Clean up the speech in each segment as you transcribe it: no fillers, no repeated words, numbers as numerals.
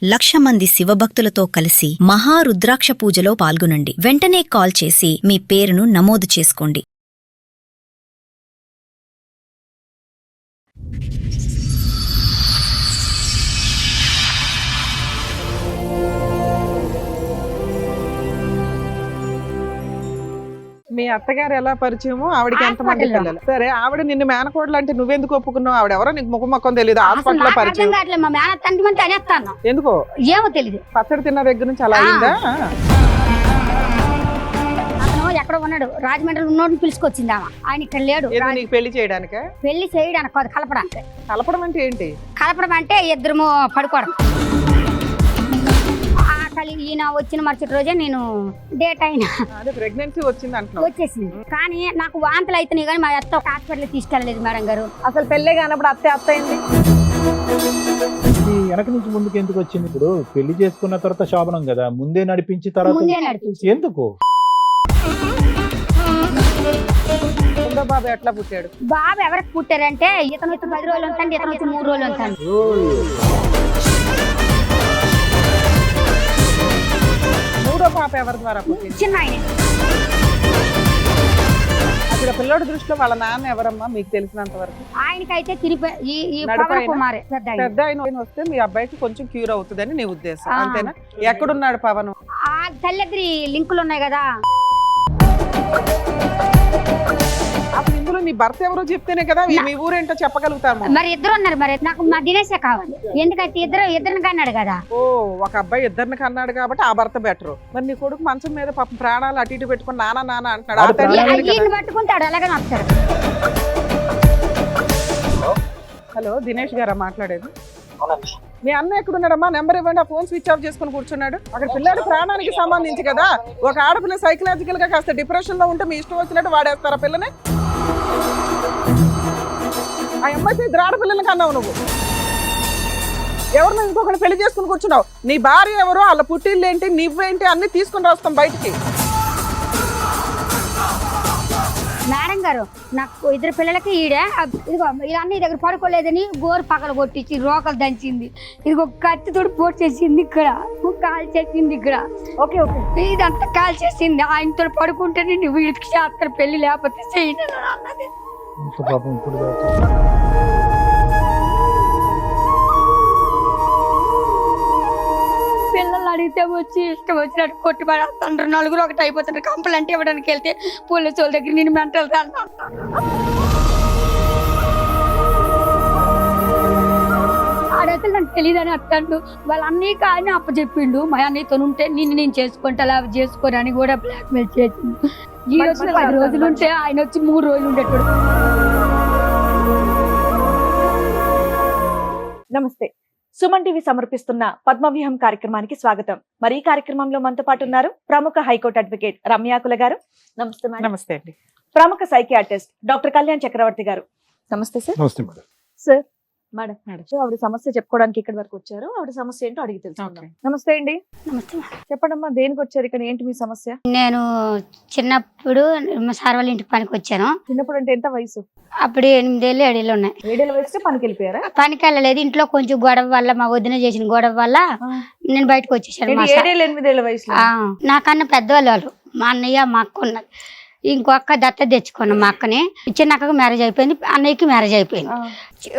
1,00,000 మంది శివభక్తులతో కలిసి మహారుద్రాక్ష పూజలో పాల్గొనండి. వెంటనే కాల్ చేసి మీ పేరును నమోదు చేసుకోండి. మీ అత్తగారు ఎలా పరిచయమో ఆవిడకి ఎంతమంది పిల్లలు? సరే, ఆవిడ నిన్ను మేనకోడలు అంటే నువ్వెందుకు ఒప్పుకున్నావు? ఆవిడ ఎవరో నీకు ముఖం తెలియదు. హాస్పిటల్లో పరిచయం ఎందుకో ఏమో తెలియదు. పచ్చడి తిన్న దగ్గర నుంచి అలా అయిందా? ఎక్కడ ఉన్నాడు, రాజమండ్రిలో ఉన్నోడిని పిలుచుకొచ్చింది ఆమె. ఆయన ఇక్కడ లేడు. నీకు పెళ్లి చేయడానికే? పెళ్లి చేయడానికి కాదు, కలపడానికి. కలపడం అంటే ఏంటి? కలపడం అంటే ఇద్దరు పడుకోవడం. ఈయన వచ్చిన మరుసటి రోజే నేను డేట్ అయినా ప్రెగ్నెన్సీ వచ్చేసింది. కానీ నాకు వాంతులు అవుతున్నాయి, కానీ మా అత్త ఒక హాస్పిటల్ తీసుకెళ్ళలేదు మేడం గారు. అసలు పెళ్ళే కానప్పుడు అత్త అయింది. వెనక నుంచి ముందుకు ఎందుకు వచ్చింది? ఇప్పుడు పెళ్లి చేసుకున్న తర్వాత శోభనం కదా, ముందే నడిపించి తర్వాత ఎందుకు? బాబు ఎట్లా పుట్టాడు? బాబు ఎవరికి పుట్టారంటే ఇతను వచ్చి 10 రోజులు ఉంటాడు, ఇతను వచ్చి 3 రోజులు ఉంటాడు. మూడో పాప ఎవరి ద్వారా పుట్టింది? చిన్న ఆయన. అసలు పిల్లోడి దృష్టిలో వాళ్ళ నాన్న ఎవరమ్మా మీకు తెలిసినంత వరకు? ఆయనకైతే పెద్ద ఆయన వస్తే మీ అబ్బాయికి కొంచెం క్యూర్ అవుతుందని నీ ఉద్దేశం, అంతేనా? ఎక్కడున్నాడు పవన్? ఆ తల్లిద్రి లింకులు ఉన్నాయి కదా. అప్పుడు ఇందులో నీ భర్త ఎవరో చెప్తేనే కదా మీ ఊరేంటో చెప్పగలుగుతాము. మరి ఇద్దరు ఉన్నారు, మరి నాకు మా దినేశే కావాలి. ఎందుకంటే ఇద్దరిని కన్నాడు కదా. ఓ, ఒక అబ్బాయి ఇద్దరిని కన్నాడు కాబట్టి ఆ భర్త బెటర్. మరి నీ కొడుకు మంచం మీద పాపం ప్రాణాలు అటు ఇటు పెట్టుకుని నాన్న అంటున్నాడు. పట్టుకుంటాడు, అలాగే నచ్చాడు. హలో, దినేష్ గారా మాట్లాడేది? మీ అన్న ఎక్కడున్నాడమ్మా? నెంబర్ ఇవ్వండి. ఆ ఫోన్ స్విచ్ ఆఫ్ చేసుకుని కూర్చున్నాడు. అక్కడ పిల్లాడు ప్రాణానికి సంబంధించి కదా. ఒక ఆడపిల్ల సైకలాజికల్ గా కాస్త డిప్రెషన్ లో ఉంటే మీ ఇష్టం వచ్చినట్టు వాడేస్తారా పిల్లని? ఆ అమ్మాయి ఇద్దరు ఆడపిల్లలకి కన్నావు నువ్వు. ఎవరిని ఇంకొకటి పెళ్లి చేసుకుని కూర్చున్నావు. నీ భార్య ఎవరో, వాళ్ళ పుట్టిల్లు ఏంటి, నువ్వేంటి అన్ని తీసుకుని వస్తాం బయటికి. మేడం గారు, నాకు ఇద్దరు పిల్లలకి ఇదిగో ఇలా అన్ని దగ్గర పడుకోలేదని గోరు పగల కొట్టించి రోకలు దంచింది. ఇదిగో కత్తితోటి పోటు చేసింది, ఇక్కడ కాల్ చేసింది, ఇక్కడ ఓకే ఇదంతా కాల్ చేసింది. ఆయనతో పడుకుంటే నేను వీడికి చేస్తారు పెళ్లి, లేకపోతే చేయను అన్నది. పిల్లలు అడిగితే వచ్చి ఇష్టం వచ్చినట్టు కొట్టి పడేస్తుండ్రు. నలుగురు ఒకటి అయిపోతుండ్రు. కంప్లైంట్ ఇవ్వడానికి వెళ్తే పోలీసు వాళ్ళ దగ్గర నేను మెంటల్ ఆడైతే నాకు తెలియదని అత్తండు. వాళ్ళ అన్నీ కానీ అప్పచెప్పిండు. మా అన్నయ్యతో ఉంటే నేను చేసుకుంటా, అలా చేసుకోరని కూడా బ్లాక్ మెయిల్ చేసిండు. ఈ వచ్చిన 10 రోజులు ఉంటే ఆయన వచ్చి 3 రోజులు ఉండేటోడు. నమస్తే. సుమన్ టీవీ సమర్పిస్తున్న పద్మవ్యూహం కార్యక్రమానికి స్వాగతం. మరి ఈ కార్యక్రమంలో మనతో పాటు ఉన్నారు ప్రముఖ హైకోర్టు అడ్వకేట్ రమ్యాకుల గారు. నమస్తే మేడం. నమస్తే అండి. ప్రముఖ సైకియాట్రిస్ట్ డాక్టర్ కళ్యాణ్ చక్రవర్తి గారు. నమస్తే సార్. నమస్తే మేడం. సార్, మేడం ఆవిడ సమస్య చెప్పుకోవడానికి ఇక్కడి వరకు వచ్చారు. ఆవిడ సమస్య ఏంటో అడిగి తెలుసుకుందాం. నమస్తే అండి. నమస్తే. చెప్పండమ్మా, దేనికి వచ్చారు ఇక్కడ? ఏంటి మీ సమస్య? నేను చిన్నప్పుడు మా సార్ వాళ్ళ ఇంటికి పనికి వచ్చాను. చిన్నప్పుడు అంటే ఎంత వయసు? అప్పుడు 8 ఏళ్ళు 7 ఏళ్ళు ఉన్నాయి. 7 ఏళ్ళ వయసు పనికి వెళ్ళిపోయారా? పనికి వెళ్ళలేదు. ఇంట్లో కొంచెం గొడవ వల్ల, మా వదిన చేసిన గొడవ వల్ల నేను బయటకు వచ్చేసాను. 7 ఏళ్ళు 8 ఏళ్ళ వయసు? నాకన్నా పెద్దవాళ్ళు వాళ్ళు, మా అన్నయ్య మా అక్క ఉన్నది. ఇంకొక దత్త తెచ్చుకున్నాం. మా అక్కని చిన్న అక్కకు మ్యారేజ్ అయిపోయింది, అన్నయ్యకి మ్యారేజ్ అయిపోయింది.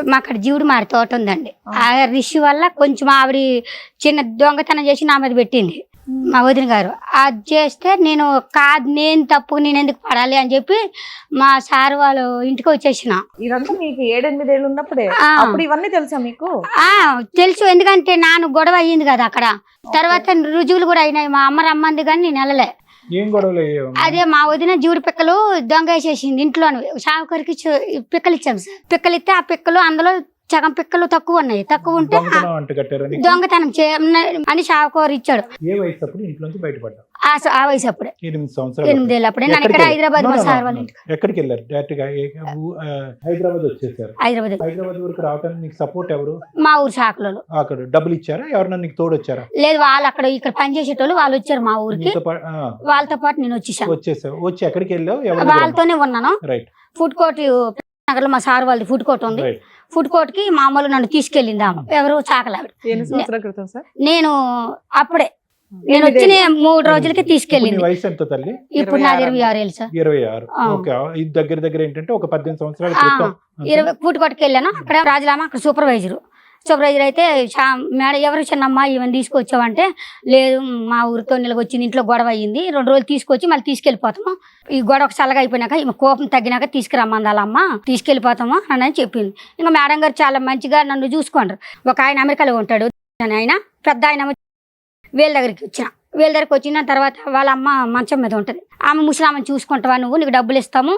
మా అక్కడ జీవుడు మారి తోట ఉందండి. ఆ రిషి వల్ల కొంచెం ఆవిడ చిన్న దొంగతనం చేసి నా మీద పెట్టింది మా వదిన గారు. అది చేస్తే నేను తప్పు, నేను ఎందుకు పడాలి అని చెప్పి మా సార్ వాళ్ళు ఇంటికి వచ్చేసిన. ఇదంతా మీకు 7-8 ఏళ్ళు ఉన్నప్పుడే? అప్పుడు ఇవన్నీ తెలుసా మీకు? తెలుసు, ఎందుకంటే నాన్న గొడవ అయ్యింది కదా అక్కడ. తర్వాత రుజువులు కూడా అయినాయి. మా అమ్మ రమ్మంది కానీ నేను వెళ్ళలే. అదే మా వదిన జీవుడు పిక్కలు దొంగ వేసేసింది ఇంట్లో. షావుకరికి పిక్కలు ఇచ్చాము సార్. పిక్కలు ఇస్తే ఆ పిక్కలు అందులో సగం పిక్కలు తక్కువ ఉన్నాయి. తక్కువ ఉంటే దొంగతనం అని షావుకూర ఇచ్చాడు. ఆ వయసు అప్పుడే 8 ఏళ్ళు అప్పుడే. నేను ఇక్కడ హైదరాబాద్ మా సార్ వాళ్ళ ఇంటికి. ఎక్కడికి వెళ్ళారు? హైదరాబాద్ వచ్చేసారు. హైదరాబాద్ వరకు రావడానికి నీకు సపోర్ట్ ఎవరు? మా ఊరు శాఖలో. అక్కడ డబ్బులు ఇచ్చారా? ఎవరన్నా నీకు తోడు వచ్చారా? లేదు, వాళ్ళు అక్కడ ఇక్కడ పనిచేసేటోళ్ళు వాళ్ళు వచ్చారు మా ఊరికి. వాళ్ళతో పాటు నేను వచ్చేసాను. వచ్చి ఎక్కడికి వెళ్ళావు? వాళ్ళతోనే ఉన్నాను. రైట్. ఫుడ్ కోర్ట్ నగర్లో మా సార్ వాళ్ళది ఫుడ్ కోర్ట్ ఉంది. ఫుడ్ కోర్ట్ కి మామూలు నన్ను తీసుకెళ్ళింది ఆమె, ఎవరు చాకలావిడ. ఎన్ని సంవత్సరాల క్రితం సార్? నేను అప్పుడే నేను వచ్చిన 3 రోజులకి ఇప్పుడు తీసుకెళ్ళింది. నీ వయసు ఎంత తల్లి? ఇప్పుడు నాది 26 ఏళ్ళు సార్. 26. ఆ. ఓకే, ఇది దగ్గర దగ్గర ఏంటంటే ఒక 18 సంవత్సరాల క్రితం. 20 ఫుడ్ కోర్ట్కి వెళ్ళాను. అక్కడ రాజులామ అక్కడ సూపర్వైజర్ అయితే మేడం ఎవరు చిన్నమ్మ ఈవెన్ తీసుకొచ్చావంటే, లేదు మా ఊరితో నిలగొచ్చింది, ఇంట్లో గొడవ అయ్యింది, 2 రోజులు తీసుకొచ్చి మళ్ళీ తీసుకెళ్ళిపోతాము, ఈ గొడవ చల్లగా అయిపోయినాక ఈమె కోపం తగ్గినాక తీసుకురమ్మందాలమ్మ, తీసుకెళ్ళిపోతాము అని చెప్పింది. ఇంకా మేడం గారు చాలా మంచిగా నన్ను చూసుకుంటారు. ఒక ఆయన అమెరికాలో ఉంటాడు, ఆయన పెద్ద ఆయన వీళ్ళ దగ్గరికి వచ్చిన తర్వాత వాళ్ళ అమ్మ మంచం మీద ఉంటుంది. ఆమె ముసలామని చూసుకుంటావా నువ్వు, నీకు డబ్బులు ఇస్తాము,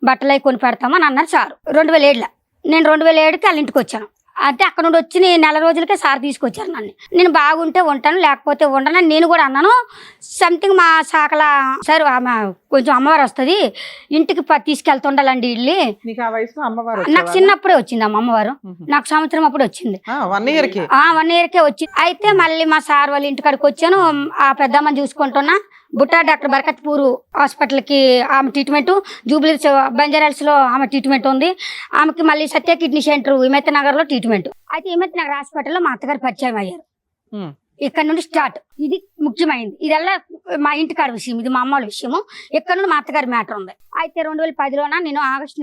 బట్టలు అవి కొని పెడతాము అని అన్నారు సార్. 2007లో నేను 2007కి వాళ్ళ ఇంటికి వచ్చాను. అంటే అక్కడ నుండి వచ్చి 4 రోజులకే సార్ తీసుకొచ్చారు నన్ను. నేను బాగుంటే ఉంటాను, లేకపోతే ఉండను నేను కూడా అన్నాను. సంథింగ్ మా శాఖల సార్ ఆమె కొంచెం అమ్మవారు వస్తుంది, ఇంటికి తీసుకెళ్తుండాలండి ఇల్లు. నీకు ఆ వయసులో అమ్మవారు నాకు చిన్నప్పుడే వచ్చింది అమ్మవారు, నాకు సంవత్సరం అప్పుడు వచ్చింది. 1 year కి 1 yearకే వచ్చింది. అయితే మళ్ళీ మా సార్ వాళ్ళ ఇంటికాడికి వచ్చాను. ఆ పెద్దమ్మని చూసుకుంటున్నా. బుట్టా డాక్టర్ బరకత్పూర్ హాస్పిటల్కి ఆమె ట్రీట్మెంట్, జూబ్లీ బంజారాల్స్లో ఆమె ట్రీట్మెంట్ ఉంది. ఆమెకి మళ్ళీ సత్య కిడ్నీ సెంటర్ హిమత్ నగర్లో ట్రీట్మెంట్. అయితే హిమత్ నగర్ హాస్పిటల్లో మా అత్తగారు పరిచయం అయ్యారు. ఇక్కడ నుండి స్టార్ట్. ఇది ముఖ్యమైనది. ఇదల్లా మా ఇంటికాడ విషయం, ఇది మా అమ్మల విషయము. ఇక్కడ నుండి మా అత్తగారి మ్యాటర్ ఉంది. అయితే 2010లోన నేను ఆగస్టు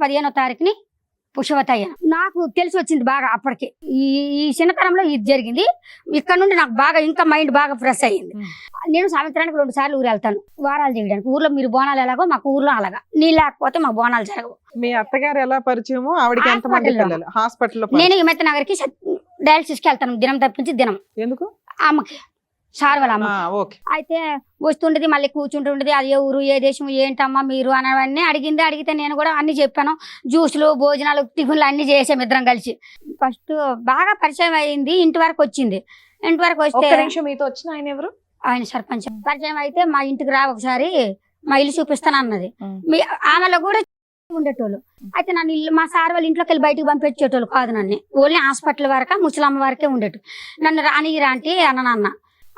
15వ తారీఖుని పుష్పవతి అయ్యాను. నాకు తెలిసి వచ్చింది బాగా అప్పటికి. ఈ చిన్నతనంలో ఇది జరిగింది. ఇక్కడ నుండి నాకు బాగా ఇంకా మైండ్ బాగా ఫ్రెష్ అయ్యింది. నేను సంవత్సరానికి 2 సార్లు ఊరు వెళ్తాను వారాలు చేయడానికి. ఊర్లో మీరు బోనాలు ఎలాగో మాకు ఊర్లో అలాగా, నీ లేకపోతే మా బోనాలు జరగవు. మీ అత్తగారు ఎలా పరిచయమో ఆవిడకి ఎంతమంది పిల్లలు? హాస్పిటల్లో నేను హిమత్ నగర్కి డయాలసిస్కి వెళ్తాను దినం తప్పించి దినం. ఎందుకు? ఆమెకి సార్ వాళ్ళ అమ్మ. ఓకే. అయితే వస్తుండేది, మళ్ళీ కూర్చుంటుండేది. అది ఏ ఊరు ఏ దేశం ఏంటమ్మా మీరు అనవన్నీ అడిగితే నేను కూడా అన్ని చెప్పాను. జ్యూసులు భోజనాలు టిఫిన్లు అన్ని చేసాం ఇద్దరం కలిసి. ఫస్ట్ బాగా పరిచయం అయింది. ఇంటి వరకు వచ్చింది. ఇంటి వరకు వస్తే మీతో వచ్చిన ఆయన ఎవరు? ఆయన సర్పంచ్. పరిచయం అయితే మా ఇంటికి రా ఒకసారి, మా ఇల్లు చూపిస్తాను అన్నది. ఆమెలో కూడా ఉండేటోళ్ళు. అయితే నన్ను ఇల్లు మా సార్ వాళ్ళ ఇంట్లోకి వెళ్ళి బయటకు పంపించేటోళ్ళు కాదు. నన్ను ఓన్లీ హాస్పిటల్ వరకు ముసలమ్మ వరకే ఉండేటు. నన్ను రానిరా అంటే అన్న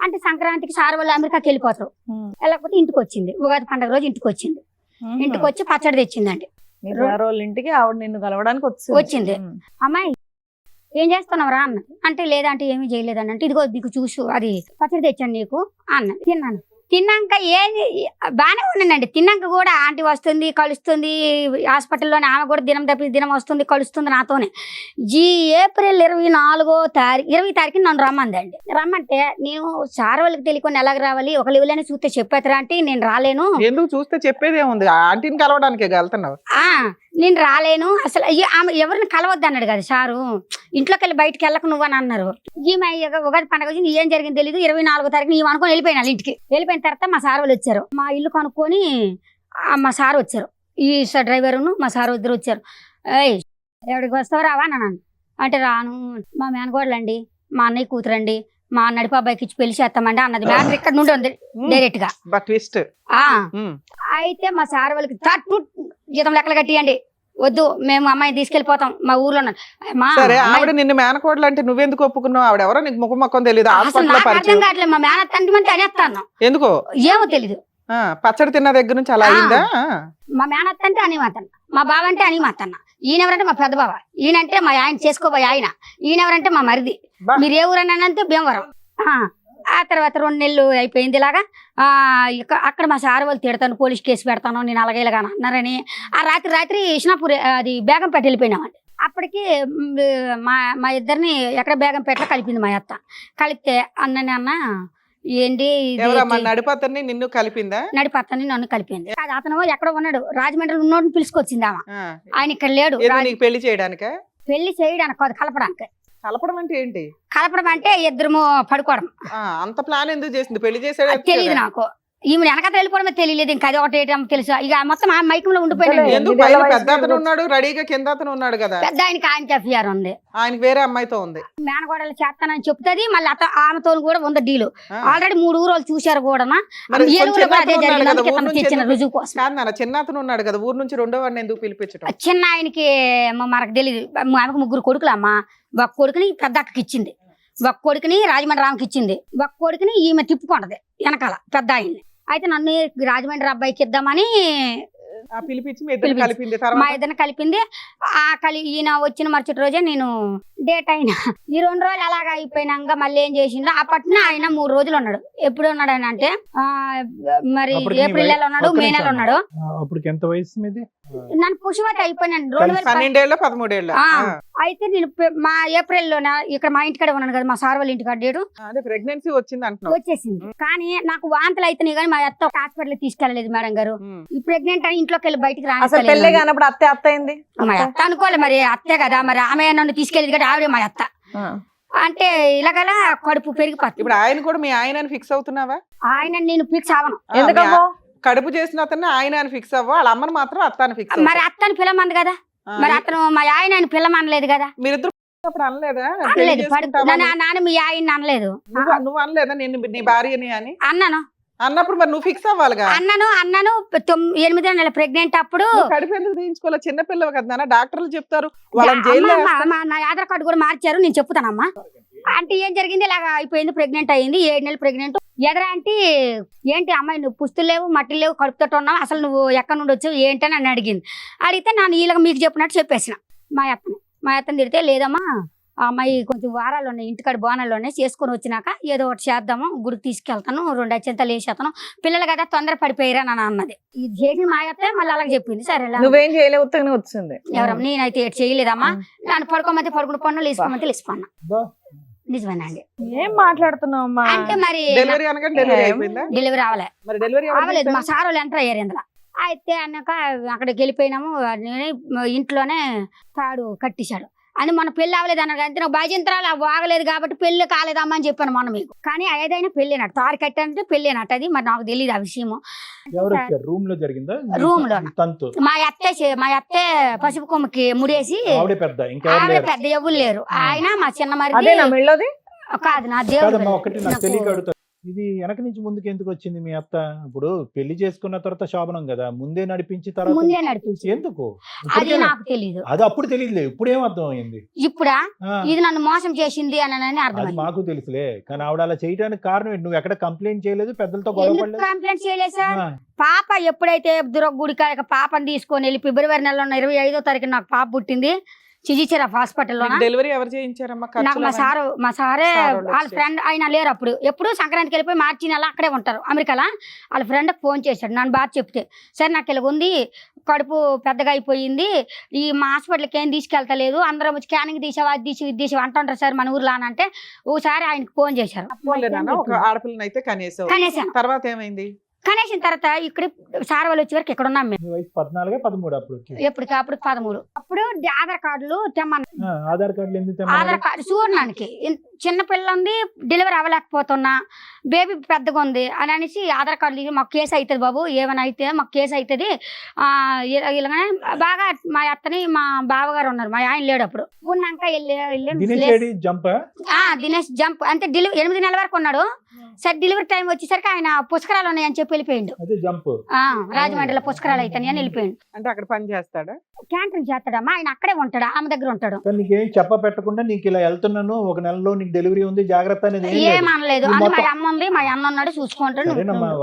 అంటే సంక్రాంతికి సార్ వాళ్ళు అమెరికాకి వెళ్ళిపోతారు. వెళ్ళకపోతే ఇంటికి వచ్చింది. ఉగాది పండుగ రోజు ఇంటికి వచ్చింది. ఇంటికి వచ్చి పచ్చడి తెచ్చిందండి. ఇంటికి ఆవిడ నిన్ను కలవడానికి వచ్చింది. అమ్మాయి ఏం చేస్తున్నావు రా అన్నది. అంటే లేదంటే ఏమీ చేయలేదని. అంటే ఇదిగో నీకు చూసు అది పచ్చడి తెచ్చాను నీకు అన్నది. తిన్నాను. తిన్నాక ఏది బాగానే ఉన్నానండి. తిన్నాక కూడా ఆంటీ వస్తుంది కలుస్తుంది హాస్పిటల్లోనే. ఆమె కూడా దినం తప్పి దినం వస్తుంది కలుస్తుంది నాతోనే. ఏప్రిల్ 20 తారీఖున నన్ను రమ్మందండి. రమ్మంటే నేను సార్ వాళ్ళకి తెలియకుండా ఎలాగ రావాలి, ఒక లెవెల్లోనే చూస్తే చెప్పేతరా అంటే నేను రాలేను. ఎందుకు చూస్తే చెప్పేదే ఉంది, ఆంటీని కలవడానికి వెళ్తున్నావు. నేను రాలేను అసలు. ఆమె ఎవరిని కలవద్దు అన్నాడు కదా సారు. ఇంట్లోకి వెళ్ళి బయటకు వెళ్ళక నువ్వు అని అన్నారు. ఈమె ఉగాది పండుగ వచ్చింది, ఏం జరిగింది తెలియదు. 24వ తారీఖున ఈమె అనుకొని వెళ్ళిపోయినా ఇంటికి. వెళ్ళిపోయిన తర్వాత మా సార్ వాళ్ళు వచ్చారు. మా ఇల్లు కనుక్కొని మా సార్ వచ్చారు. ఈ డ్రైవరును మా సార్ ఇద్దరు వచ్చారు. ఎవరికి వస్తావు రావా అన్నాను. అంటే రాను, మా మేనగోడలండి, మా అన్నయ్య కూతురండి, మా నడిపా అబ్బాయికి ఇచ్చి పెళ్లి చేస్తామండి అన్నది. మ్యాటర్ ఇక్కడ నుండి ఉంది డైరెక్ట్ గా. అయితే మా సార్ వాళ్ళకి జీతం లెక్కలు కట్టియండి, వద్దు మేము అమ్మాయిని తీసుకెళ్లిపోతాం మా ఊర్లో. ఆవిడ నిన్ను మేనకోడలు అంటే నువ్వెందుకు ఒప్పుకున్నావు? ఆవిడ ఎవరో నీకు ముఖం మొక్కం తెలియదు. అర్థం కావట్లేదు. మా మేనత్తంటే అనేస్తాను. ఎందుకో ఏమో తెలీదు. పచ్చడి తిన్న దగ్గర నుంచి అలా అయిందా? మా మేనత్త అంటే అని మాతన్న, మా బావ అంటే అని మాతన్న. ఈయనెవరంటే మా పెద్ద బావ, ఈయనంటే మా ఆయన చేసుకోబోయే ఆయన. ఈయనెవరంటే మా మరిది. మీరు ఏ ఊరనంటే భీమవరం. ఆ తర్వాత 2 నెలలు అయిపోయింది ఇలాగా. అక్కడ మా సార్ వాళ్ళు తిడతాను, పోలీస్ కేసు పెడతాను, నేను అలాగే ఇలాగా అన్నారని. ఆ రాత్రి ఇష్నాపూర్ అది బేగంపేట వెళ్ళిపోయినామండి. అప్పటికి మా ఇద్దరిని ఎక్కడ బేగంపేటలో కలిపింది మా అత్త. కలిపితే అన్న ఏంటి నడిపత్తని నిన్ను కలిపిందా? నడిపత్తని నన్ను కలిపింది. అతను ఎక్కడో ఉన్నాడు, రాజమండ్రిలో ఉన్నోడిని పిలుచుకొచ్చింది ఆమె. ఆయన ఇక్కడ లేడు. పెళ్లి చేయడానికి కాదు, కలపడానికి. కలపడం అంటే ఏంటి? కలపడం అంటే ఇద్దరు పడుకోవడం. అంత ప్లాన్ ఎందుకు చేసింది? పెళ్లి చేసేది తెలియదు నాకు. ఈమె వెనక వెళ్ళిపోవడమే తెలియలేదు. ఇంకా అది ఒకటి తెలుసు. ఇక మొత్తం ఆ మైకంలో ఉండిపోయాడు. పెద్ద అతను ఉన్నాడు రెడీగా, కింద అతను ఉన్నాడు కదా. పెద్ద ఆయనకి ఎఫ్ఐఆర్ ఉంది, ఆయనకి వేరే అమ్మాయితో ఉంది. మేనగోడలు చేస్తానని చెప్తుంది. మళ్ళీ ఆమెతో కూడా ఉంది డీలు. ఆల్రెడీ 3 ఊరు చూశారు కూడా. చిన్న అతను ఉన్నాడు కదా ఊరు నుంచి, 2వ వాడిని ఎందుకు పిలిపించడం? చిన్న ఆయనకి మనకు తెలియదు. ఆమెకు 3 కొడుకులు అమ్మ. ఒక కొడుకుని పెద్ద అక్కకి ఇచ్చింది, ఒక కొడుకుని రాజమండ్రి రామకి ఇచ్చింది, ఒక కొడుకుని ఈమె తిప్పుకుంటది వెనకాల పెద్ద ఆయన్ని. అయితే నన్ను రాజమండ్రి అబ్బాయికి ఇద్దామని ఆ పిలిపించి మీ ఇద్దరు పిలిపించి. కలిపింది మా తర్వాత ఇద్దరిని కలిపింది. ఈయన వచ్చిన మరుసటి రోజే నేను డేట్ అయినా ఈ 2 రోజులు అలాగా అయిపోయినాక మళ్ళీ ఏం చేసిండు అప్పట్లో ఆయన 3 రోజులు ఉన్నాడు. ఎప్పుడు ఉన్నాడు అని అంటే మరి అప్పటికి నీ ఏప్రిల్ నెల ఉన్నాడు, ఒక్క మే నిమిషం. నెల ఉన్నాడు. అప్పటికి ఎంత వయసు మీది? నన్ను పుష్పవతి అయిపోయినాను 2010. 12 ఏళ్ళ 13 ఏళ్ళ అయితే నేను మా ఏప్రిల్ లోనే ఇక్కడ మా ఇంటికాడ ఉన్నాను కదా, మా సార్ వాళ్ళ ఇంటికాడ డేటు అదే ప్రెగ్నెన్సీ వచ్చింది అంటున్నావు. వచ్చేసింది. కానీ నాకు వాంతులు అయితేనే కానీ మా అత్త హాస్పిటల్ తీసుకెళ్ళలేదు మేడం గారు. ఈ ప్రెగ్నెంట్ అని ఇంట్లోకి వెళ్ళి బయటికి అసలు పెళ్లి రాని కానప్పుడు అత్త అయింది. మా అత్త అనుకోలే, మరి అత్తే కదా, మరి ఆమె నన్ను తీసుకెళ్ళేది కదా, ఆవిడే మా అత్త. అంటే ఇలాగల కడుపు పెరిగిపోతుంది. ఇప్పుడు ఆయన కూడా మీ ఆయన అని ఫిక్స్ అవుతున్నావా? ఆయన నేను ఫిక్స్ అవ్వను. ఎందుకమ్మో? కడుపు చేసిన అతన్ని ఆయన అని ఫిక్స్ అవ్వ, వాళ్ళ అమ్మని మాత్రం అత్త అని ఫిక్స్ మరి అత్తని పిల్లమంది కదా, మరి అతను మా ఆయన ఆయన పిల్లమనలేదు కదా. మీరిద్దరు అప్పుడు అనలేదా అనలేదు. నాన్న మీ ఆయన అనలేదు. నువ్వు అనలేదా నేను నీ భార్యని అని? అన్నాను. అన్నప్పుడు మరి నువ్వు ఫిక్స్ అవ్వాలిగా. అన్నాను 8 నెలల ప్రెగ్నెంట్ అప్పుడు. నువ్వు కడుపు ఎందుకు తీయించుకోవాలి? చిన్నపిల్లవు కదా నాన్న, డాక్టర్లు చెప్తారు వాళ్ళని జైల్లో నా ఆధార్ కార్డు కూడా మార్చారు, నేను చెప్తానమ్మా. అంటే ఏం జరిగింది, ఇలాగ అయిపోయింది, ప్రెగ్నెంట్ అయ్యింది, 7 నెలలు ప్రెగ్నెంట్. ఎదరా అంటే ఏంటి అమ్మాయి నువ్వు పుస్తులు లేవు, మట్టి లేవు, కడుపుతో ఉన్నావు, అసలు నువ్వు ఎక్కడి నుండి వచ్చావు ఏంటని నన్ను అడిగింది. అడిగితే నేను వీళ్ళకి మీకు చెప్పినట్టు చెప్పేసిన మా అత్తని తిడితే, లేదమ్మా ఆ అమ్మాయి కొంచెం వారాలు ఉన్నాయి, ఇంటికాడ బోనాలు ఉన్నాయి, చేసుకొని వచ్చినాక ఏదో ఒకటి చేద్దాము, గుడికి తీసుకెళ్తాను, 2 అత్యంతలు వేసేస్తాను, పిల్లలు కదా తొందర పడిపోయారా అని అన్నది. ఇది చేసి మా అత్త మళ్ళీ అలాగే చెప్పింది. సరే నువ్వేం చేయలేవు, ఉత్తగానే వచ్చింది. ఎవరమ్మా నేనైతే ఏడు చేయలేదమ్మా, నన్ను పడుకోమంటే పడుకుని పన్ను, లేసుకోమంటే లేసుకున్నా. నిజమేనండి. ఏం మాట్లాడుతున్నావు అమ్మా? అంటే మరి డెలివరీ అనగానే డెలివరీ అయిపోయిందా? డెలివరీ అవ్వలే. మరి డెలివరీ అవ్వలేదు, మా సార్ వాళ్ళు ఎంటర్ అయ్యారు ఇందులో. అయితే అన్నాక అక్కడికి వెళ్ళిపోయినాము. నేనే ఇంట్లోనే తాడు కట్టేశాడు అని మన పెళ్లి అవ్వలేదు అన్నాడు. అంటే నాకు భజంత్రాలు బాగలేదు కాబట్టి పెళ్లి కాలేదమ్మా అని చెప్పాను మొన్న మీకు. కానీ ఏదైనా పెళ్ళినట్టు తాడు కట్టానంటే పెళ్ళినట్టు, అది మరి నాకు తెలియదు ఆ విషయము. రూమ్ లో జరిగిందా? రూమ్ లో తంతు మా అత్తే పసుపు కొమ్మకి ముడేసి, ఆవిడ పెద్ద ఆవిడ పెద్ద ఎవరు లేరు, ఆయన మా చిన్న మరి అదేనా మెళ్ళోది? కాదు నా దేవుడు. ఒకటి నాకు తెలియక అడుగుతా, ఇది వెనక నుంచి ముందుకు ఎందుకు వచ్చింది మీ అత్త? ఇప్పుడు పెళ్లి చేసుకున్న తర్వాత శోభనం కదా, ముందే నడిపించి తర్వాత ముందే నడిపించి ఎందుకు? అది నాకు తెలియదు. అది అప్పుడు తెలియదులే, ఇప్పుడు ఏం అర్థం అయింది? ఇప్పుడా ఇది నన్ను మోసం చేసింది అని అది అర్థం. మాకు తెలుసులే, కానీ ఆవిడ అలా చేయడానికి కారణం ఏంటి? నువ్వు ఎక్కడ కంప్లైంట్ చేయలేదు, పెద్దలతో గొడవ పడలేదు? కంప్లైంట్ చేయలేదు సార్. పాప ఎప్పుడైతే గుడి కాడ పాపని తీసుకొని వెళ్ళి ఫిబ్రవరి నెలలో 25వ తారీఖు నాకు పాప పుట్టింది చిజిచిరా హాస్పిటల్లో. డెలివరీ ఎవరు చేయించారమ్మా? నాకు మా సారే వాళ్ళ ఫ్రెండ్ ఆయన లేరు అప్పుడు. ఎప్పుడు సంక్రాంతికి వెళ్ళిపోయి మార్చి నెల అక్కడే ఉంటారు అమెరికాలో. వాళ్ళ ఫ్రెండ్కి ఫోన్ చేశాడు నన్ను బాగా చెప్తే, సరే నాకు ఇలాగ ఉంది, కడుపు పెద్దగా అయిపోయింది, ఈ మా హాస్పిటల్కి ఏం తీసుకెళ్తలేదు, అందరం స్కానింగ్ తీసావా అది తీసి ఇది తీసి అంటుంటారు సార్ మన ఊర్లో అని అంటే, ఓసారి ఆయనకి ఫోన్ చేశారు. ఒక ఆడపిల్లని అయితే కనీసం తర్వాత ఏమైంది? కనేసిన తర్వాత ఇక్కడ సార్ వాళ్ళు వచ్చే వరకు ఇక్కడ ఉన్నాం మేము. వయసు 14, 13 అప్పుడు? ఎప్పటికప్పుడు 13. అప్పుడు ఆధార్ కార్డులు తెమ్మన్నా. ఆధార్ కార్డులు ఎందుకు? ఆధార్ కార్డు చూడడానికి చిన్న పిల్ల ఉంది, డెలివరీ అవ్వలేకపోతున్నా, బేబీ పెద్దగా ఉంది అని అనేసి ఆధార్ కార్డు మాకు కేసు అవుతుంది బాబు, ఏమైనా అయితే మాకు కేసు అవుతుంది. ఇలాగనే బాగా మా అత్తని మా బావగారు ఉన్నారు, మా ఆయన లేడు అప్పుడు. ఉన్నాక దినేష్ జంప్ అంటే 8 నెలల వరకు ఉన్నాడు. సరే డెలివరీ టైం వచ్చేసరికి ఆయన పుష్కరాలు ఉన్నాయని చెప్పి వెళ్ళిపోయిండు. రాజమండ్రిలో పుష్కరాలు అయితే అని వెళ్ళిపోయిండు. అంటే అక్కడ పని చేస్తాడా? క్యాంటీన్ చేస్తాడమ్మా, ఆయన అక్కడే ఉంటాడు, ఆమె దగ్గర ఉంటాడు. నీకేం చెప్ప పెట్టకుండా నీకు ఇలా వెళ్తున్నాను, ఒక నెలలో నీకు డెలివరీ ఉంది, జాగ్రత్త అనేది ఏమనలేదు. అని మా అమ్మ ఉంది, మా అన్న ఉన్నాడు చూసుకుంటాడు.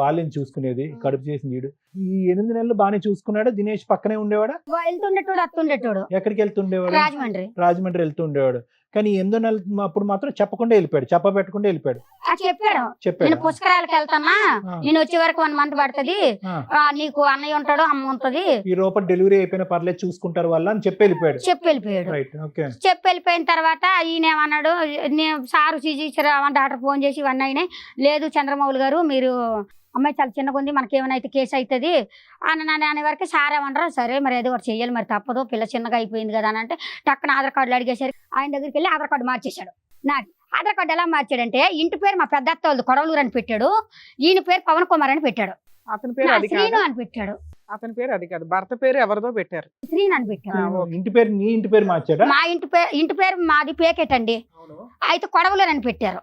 వాళ్ళని చూసుకునేది, కడుపు చేసి నీడు. ఈ 8 నెలలు బాగానే చూసుకున్నాడు. దినేష్ పక్కనే ఉండేవాడా? వెళ్తుండేటోడు అత్తుండేటోడు. ఎక్కడికి వెళ్తుండేవాడు? రాజమండ్రి వెళ్తుండేవాడు. కానీ 8 నెలలు అప్పుడు మాత్రం చెప్పకుండా వెళ్ళిపోయాడు, చెప్ప పెట్టకుండా వెళ్ళిపోయాడు. చెప్పాడు నేను పుష్కరాలకు వెళ్తానా, నేను వచ్చే వరకు 1 మంత్ పడుతుంది, నీకు అన్నయ్య ఉంటాడు అమ్మ ఉంటది, ఈ లోపల డెలివరీ అయిపోయిన పర్లేదు చూసుకుంటారు వాళ్ళు అని చెప్పి వెళ్ళిపోయాడు. చెప్పి వెళ్ళిపోయిన తర్వాత ఈయన ఏమన్నాడు, నేను సారు డాక్టర్ ఫోన్ చేసి ఇవన్నీ అయినాయి, లేదు చంద్రమౌళి గారు మీరు అమ్మాయి చాలా చిన్నగా ఉంది, మనకి ఏమైనా అయితే కేసు అవుతుంది అని అనే వరకు సార్ ఏమన్నారు, సరే మరి ఏదో ఒకటి చెయ్యాలి, మరి తప్పదు, పిల్ల చిన్నగా అయిపోయింది కదా అని అంటే టక్కున ఆధార్ కార్డులు అడిగేసరికి ఆయన దగ్గరికి వెళ్ళి ఆధార్ కార్డు మార్చేశాడు. నాకు ఆధార్ కార్డు ఎలా మార్చాడంటే, ఇంటి పేరు మా పెద్ద అత్త వాళ్ళది కొడవలూరు అని పెట్టాడు, ఈయన పేరు పవన్ కుమార్ అని పెట్టాడు, అతని పేరు శ్రీను అని పెట్టాడు. అతని పేరు అది కాదు, భర్త పేరు ఎవరిదో పెట్టారు, శ్రీను అని పెట్టాడు. ఇంటి పేరు నీ ఇంటి పేరు మార్చాడా? మా ఇంటి పేరు మాది పేకెట్ అండి, అయితే కొడవలూరు అని పెట్టారు.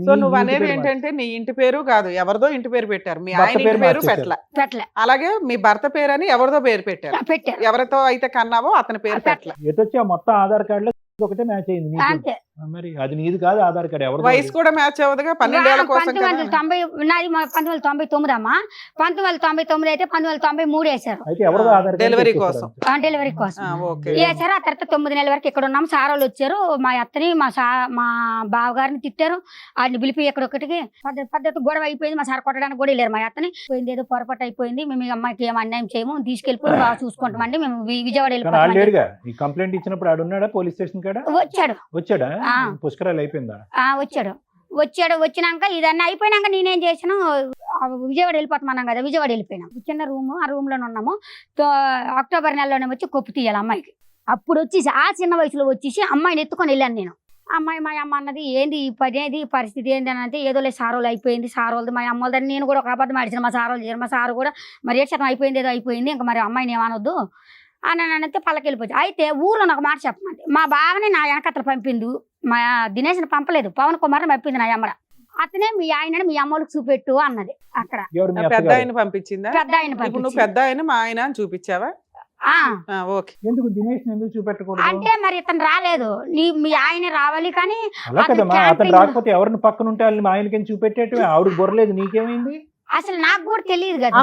సో నువ్వు అనేది ఏంటంటే నీ ఇంటి పేరు కాదు, ఎవరిదో ఇంటి పేరు పెట్టారు, మీ ఆయన ఇంటి పేరు పెట్టలే, అలాగే మీ భర్త పేరు అని ఎవరిదో పేరు పెట్టారు, ఎవరితో అయితే కన్నావో అతని పేరు పెట్టలే. ఎటొచ్చి మొత్తం ఆధార్ కార్డులో ఒకటే మ్యాచ్ అయింది. అంతే మరి అది నీది కాదు ఆధార్ కార్డు ఎవరు వయసు కూడా మ్యాచ్ అవ్వదుగా 12 ఏళ్ల కోసం కదా. 1990 నాది 1999 అమ్మా. 1999 అయితే 1993 వేశారు అయితే ఎవరు ఆధార్ డెలివరీ కోసం. డెలివరీ కోసం ఓకే. వేశారు. ఆ తర్వాత 9 నెలల వరకు ఇక్కడ ఉన్నాము. సార్ వాళ్ళు వచ్చారు, మా అత్తని మా బావగారిని తిట్టారు. వాడిని పిలిపి ఎక్కడొక్కటికి పద్ధతి గొడవ అయిపోయింది. మా సార్ కొట్టడానికి కూడా వెళ్ళారు. మా అత్తని పోయింది, ఏదో పొరపాటు అయిపోయింది, మేము ఈ అమ్మాయికి ఏం అన్యాయం చేయము, తీసుకెళ్ళిపోయి బాగా చూసుకుంటామండి, మేము విజయవాడ వెళ్ళిపోతాం. ఈ కంప్లైంట్ ఇచ్చినప్పుడు ఆడున్నాడా పోలీస్ స్టేషన్ కాడ? వచ్చాడా? పుష్కరాలు అయిపోయిందా? వచ్చాడు. వచ్చినాక ఇదన్నీ అయిపోయినాక నేనేం చేసాను, విజయవాడ వెళ్ళిపోతామన్నాం కదా, విజయవాడ వెళ్ళిపోయినాం. చిన్న రూమ్, ఆ రూమ్ లోనే ఉన్నాము. అక్టోబర్ నెలలోనే వచ్చి కొప్పు తీయాలి అమ్మాయికి. అప్పుడు వచ్చేసి ఆ చిన్న వయసులో వచ్చేసి అమ్మాయిని ఎత్తుకొని వెళ్ళాను నేను. అమ్మాయి మా అమ్మ అన్నది ఏంది ఈ పని, ఏది పరిస్థితి ఏంది అని అంటే, ఏదో లేదు సారోలు అయిపోయింది, సారోలది మా అమ్మ వాళ్ళని. నేను కూడా ఒక అబద్ధం ఆడిచాను, మా సారోలు చేశారు. మా సారు కూడా మరి ఏ శాతం అయిపోయింది, ఏదో అయిపోయింది, ఇంకా మరి అమ్మాయిని ఏమనొద్దు అని అంటే పళ్ళకి వెళ్ళిపోయింది. అయితే ఊర్లో నాకు మాట చెప్పమంది, మా బావని నా వెనకత్తలు పంపిండు, మా దినేష్ని పంపలేదు, పవన్ కుమార్ని పంపింది నా అమ్మడ. అతనే మీ ఆయనని మీ అమ్మోళ్ళకి చూపెట్టు అన్నది. అక్కడ పెద్ద ఆయన పంపించిందా? పెద్ద ఆయన ఇప్పుడు నువ్వు పెద్ద ఆయన మా ఆయన అని చూపించావా? ఓకే. ఎందుకు దినేష్ ఎందుకు చూపెట్టకూడదు అంటే మరి ఇతను రాలేదు, మీ ఆయన రావాలి. కానీ అలా కదమ్మా, అతను రాకపోతే ఎవరిని పక్కన ఉంటే వాళ్ళని మా ఆయనకి చూపెట్టేట ఆవిడ బొరలేదు, నీకేమైంది? అసలు నాకు కూడా తెలియదు కదా,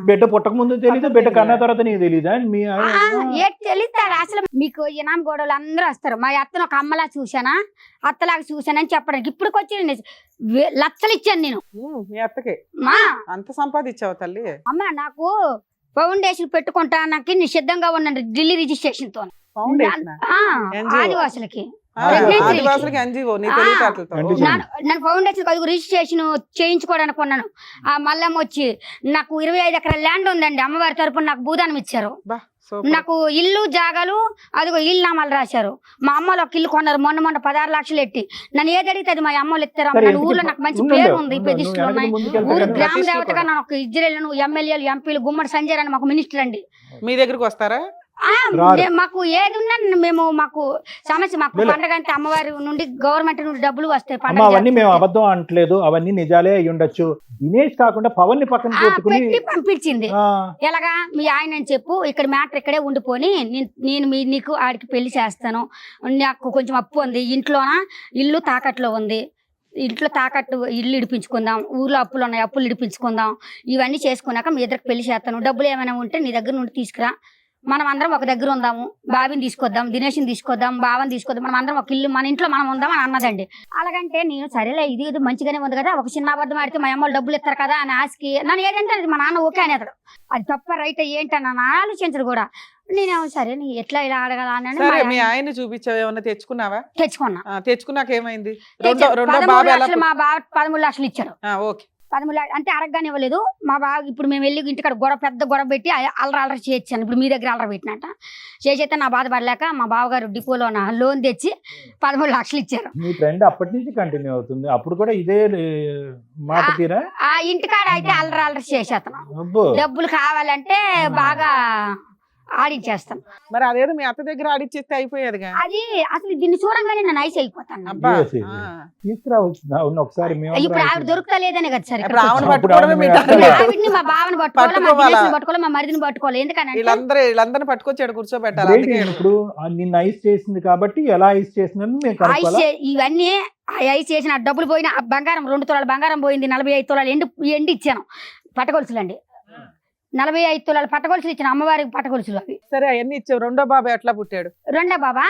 బిడ్డ పుట్టక ముందు తెలీదు, బిడ్డ కన్నా తర్వాత నీకు తెలీదా? మీ తెలియదు అసలు. మీకు ఇనాం గోడలు అందరూ వస్తారు, మా అత్తను ఒక అమ్మలా చూసానా, అత్తలాగా చూసానని చెప్పడానికి. ఇప్పుడు వచ్చి లక్షలు ఇచ్చాను నేను మీ అత్తకి. మా అంత సంపాదించావు తల్లి? అమ్మ నాకు ఫౌండేషన్ పెట్టుకుంటానికి సిద్ధంగా ఉన్నాను, ఢిల్లీ రిజిస్ట్రేషన్ తో. ఆదివాసులకి నన్ను ఫౌండేషన్ రిజిస్ట్రేషన్ చేయించుకోవడానికి ఉన్నాను. ఆ మల్లమ్మ వచ్చి నాకు 25 ఎకరాల ల్యాండ్ ఉందండి, అమ్మవారి తరపున నాకు భూదానం ఇచ్చారు. నాకు ఇల్లు జాగాలు అదిగో ఇల్లు నామాలు రాశారు. మా అమ్మలు ఒక ఇల్లు కొన్నారు మొన్న 16 లక్షలు ఎట్టి. నన్ను ఏది అడిగితే అది మా అమ్మలు ఎత్తారు. నన్ను ఊర్లో నాకు మంచి పేరు ఉంది, ప్రతిష్టలు ఉన్నాయి. ఊరు గ్రామ దేవతగా నాకు ఒక ఇజ్రాయెల్ ఎమ్మెల్యేలు, ఎంపీలు, గుమ్మడి సంజయ్ అని మాకు మినిస్టర్ అండి. మీ దగ్గరకు వస్తారా? మాకు ఏది ఉన్నా మేము మాకు సమస్య, మాకు పండగ అంటే అమ్మవారి నుండి గవర్నమెంట్ నుండి డబ్బులు వస్తాయి. అవన్నీ మేము అబద్ధం అంటలేదు, అవన్నీ నిజాలే అయి ఉండొచ్చు. దినేష్ కాకుండా పవన్ ని పక్కన పెట్టి పంపించింది. ఎలాగా మీ ఆయన అని చెప్పు, ఇక్కడ మ్యాటర్ ఇక్కడే ఉండిపోని, నేను నీకు ఆడికి పెళ్లి చేస్తాను, నాకు కొంచెం అప్పు ఉంది, ఇంట్లోన ఇల్లు తాకట్లో ఉంది, ఇంట్లో తాకట్టు ఇల్లు ఇడిపించుకుందాం, ఊర్లో అప్పులు ఉన్నాయి అప్పులు ఇడిపించుకుందాం, ఇవన్నీ చేసుకున్నాక మీ ఇద్దరికి పెళ్లి చేస్తాను, డబ్బులు ఏమైనా ఉంటే నీ దగ్గర నుండి తీసుకురా, మనం అందరం ఒక దగ్గర ఉందాము, బాబిని తీసుకొద్దాం, దినేష్ని తీసుకొద్దాం, బావని తీసుకొద్దాం, మనం అందరం ఒక ఇల్లు మన ఇంట్లో మనం ఉందాం అని అన్నదండి. అలాగంటే నేను సరేలే ఇది మంచిగానే ఉంది కదా, ఒక చిన్న అబద్ధం ఆడితే మా అమ్మలు డబ్బులు ఇస్తారు కదా అని ఆశకి నన్ను ఏదంటే అది మా నాన్న ఓకే అనేతాడు. అది తప్ప రైట్ ఏంటని నన్ను ఆలోచించడు కూడా. నేనేమో సరే నీ ఎట్లా ఇలా అడగల అని మీ ఆయన చూపించావు, ఏమన్నా తెచ్చుకున్నావా? తెచ్చుకున్నా. తెచ్చుకున్నాక ఏమైంది? మా బావ 13 లక్షలు ఇచ్చాడు. ఓకే. 13 లక్షలు అంటే అడగగానే ఇవ్వలేదు మా బావ. ఇప్పుడు మేము వెళ్ళి ఇంటికాడ పెద్ద గొడవ పెట్టి అల్లరి చేయించాను. ఇప్పుడు మీ దగ్గర అల్లరి పెట్టినట్ట చేసేస్తే నా బాధపడలేక మా బావగారు డిపోలో లోన్ తెచ్చి 13 లక్షలు ఇచ్చారు. మీ ట్రెండ్ అప్పటి నుంచి కంటిన్యూ అవుతుంది, అప్పుడు కూడా ఇదే మాట తీరా? ఆ ఇంటికాడ అయితే అల్లరి చేసేస్తాను, డబ్బులు కావాలంటే బాగా ఆడించేస్తాం. మరి అదేదో మీ అత్త దగ్గర ఆడిచ్చేస్తే అయిపోయేదిగా. అది అసలు దీన్ని చూడంగానే నేను ఐస్ అయిపోతాను. ఒకసారి ఇప్పుడు ఆవిడ దొరుకుతలేదనే కదా సార్, ఆవిడని మా బావని పట్టుకోవాలి, మా దినేష్ని పట్టుకోవాలి, మా మరిదిని పట్టుకోవాలి. ఎందుకని వీళ్ళందరినీ పట్టుకొచ్చాడు కూర్చోబెట్టాలి. ఇప్పుడు నిన్న ఐస్ చేసింది కాబట్టి ఎలా ఐస్ చేసిందని ఇవన్నీ ఐస్ చేసిన డబ్బులు పోయిన బంగారం 2 తులాల బంగారం పోయింది, 45 తులాలు ఎండి ఇచ్చాను పట్టగొలుసులు అండి, 45 తులాలు పట్టగొలుసులు ఇచ్చిన అమ్మవారికి పట్టగొలుసులు అవి. సరే అవన్నీ ఇచ్చావు. రెండో బాబా ఎట్లా పుట్టాడు? రెండో బాబా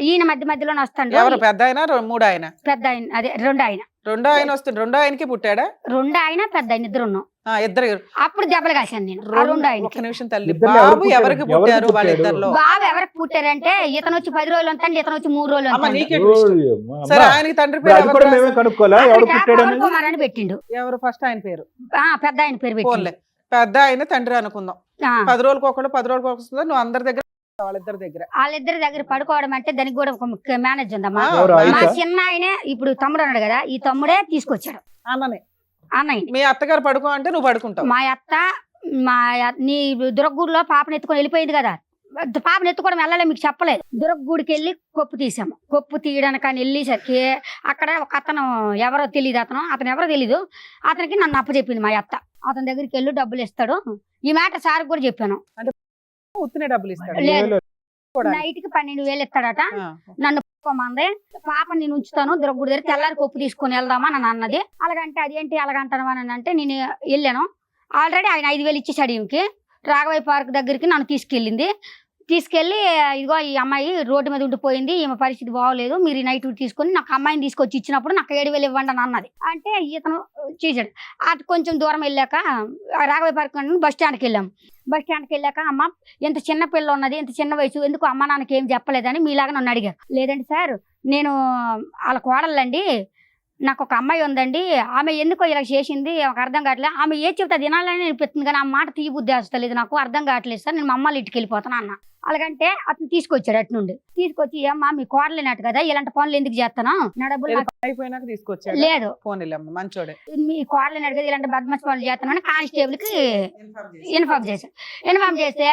ఈయన మధ్యలోనే వస్తాడు. ఎవరు పెద్ద ఆయన? మూడో ఆయన? పెద్ద ఆయన, అదే రెండో ఆయన. రెండో ఆయన వస్తుంది. రెండో ఆయనకి పుట్టాడా? రెండో ఆయన పెద్ద ఆయన ఇద్దరు ఉన్నాం. ఇద్దరు అప్పుడు దెబ్బలు కాశాను నేను. రెండో ఆయన. ఒక నిమిషం తల్లి, బాబు ఎవరికి పుట్టారు? వాళ్ళిద్దరిలో బాబు ఎవరికి పుట్టారంటే ఇతను వచ్చి 10 రోజులు ఉంటాడు, ఇతను వచ్చి 3 రోజులు ఉంటాడు. సరే ఆయనకి తండ్రి పేరు అని పెట్టిండు. ఎవరు? ఫస్ట్ ఆయన పేరు పెద్ద ఆయన పేరు పెట్టిండు. పెద్ద ఆయన తండ్రి అనుకుందాం. 10 రోజులకు ఒకళ్ళు 10 రోజులకు వస్తుందా? నువ్వు అందరి దగ్గర వాళ్ళిద్దరి దగ్గర పడుకోవడం అంటే దానికి కూడా ఒక మేనేజ్ ఉందమ్మా. మా చిన్న ఆయనే ఇప్పుడు తమ్ముడు అన్నాడు కదా, ఈ తమ్ముడే తీసుకొచ్చాడు అన్నయ్య. మీ అత్తగారు పడుకో అంటే నువ్వు పడుకుంటావు. మా అత్త నీ దుర్గూరులో పాపను ఎత్తుకొని వెళ్ళిపోయింది కదా, పాపను ఎత్తుకోవడం వెళ్ళలే మీకు చెప్పలేదు. దుర్గూడికి వెళ్ళి కొప్పు తీసాము. కొప్పు తీయడానికి అని వెళ్ళేసరికి అక్కడ ఒక అతను ఎవరో తెలియదు, అతను ఎవరో తెలీదు, అతనికి నన్ను అప్పచెప్పింది మా అత్త. అతని దగ్గరికి వెళ్ళి డబ్బులు ఇస్తాడు. ఈ మాట సార్ కూడా చెప్పాను. ఉత్తినే డబ్బులు ఇస్తాడు? లేదు, చేసుకోవడానికి నైట్ కి 12,000 ఇస్తాడట. ఆ. నన్ను మంది పాప నేను ఉంచుతాను దొరకూడదు దగ్గర తెల్లారి కొప్పు తీసుకొని వెళ్దామా అని అన్నది. అలాగంటే అదేంటి అలాగంటాను అని అంటే నేను వెళ్ళాను. ఆల్రెడీ ఆయన 5,000 ఇచ్చేసాడు. ఈమెకి రాఘవయ్య పార్క్ దగ్గరికి నన్ను తీసుకెళ్ళి ఇదిగో ఈ అమ్మాయి రోడ్డు మీద ఉండిపోయింది, ఈమె పరిస్థితి బాగోలేదు, మీరు ఈ నైట్ తీసుకొని నాకు అమ్మాయిని తీసుకొచ్చి ఇచ్చినప్పుడు నాకు 7,000 ఇవ్వండి అని అన్నది. అంటే ఇతను చేశాడు. అటు కొంచెం దూరం వెళ్ళాక రాఘవయ్య పార్క్ బస్ స్టాండ్కి వెళ్ళాము. బస్ స్టాండ్కి వెళ్ళాక అమ్మ ఇంత చిన్న పిల్ల ఉన్నది, ఇంత చిన్న వయసు, ఎందుకు అమ్మ నాన్నకి ఏం చెప్పలేదని మీలాగా నన్ను అడిగారు. లేదండి సార్, నేను వాళ్ళ కోడళ్ళండి, నాకు ఒక అమ్మాయి ఉందండి, ఆమె ఎందుకో ఇలా చేసింది నాకు అర్థం కావట్లేదు, ఆమె ఏ చెప్తే తినాలని అనిపిస్తుంది కానీ ఆ మాట తీయ బుద్ధి వస్తలేదు, నాకు అర్థం కావట్లేదు సార్, నేను మా అమ్మ ఇంటికి వెళ్ళిపోతాను అన్న. అలాగంటే అతను తీసుకొచ్చాడు. అటు నుండి తీసుకొచ్చి అమ్మా మీ కోడలేనట్టు కదా, ఇలాంటి పనులు ఎందుకు చేస్తాను, నా డబ్బులు ఏదో పని అయిపోయినాక తీసుకొచ్చాడు. లేదు ఫోన్ వెళ్ళమ్మ మంచోడే. మీ కోడలేనట్టు కదా, ఇలాంటి బద్మాష్ పనులు చేస్తాను అని కానిస్టేబుల్ కి ఇన్ఫార్మ్ చేశాను. ఇన్ఫార్మ్ చేస్తే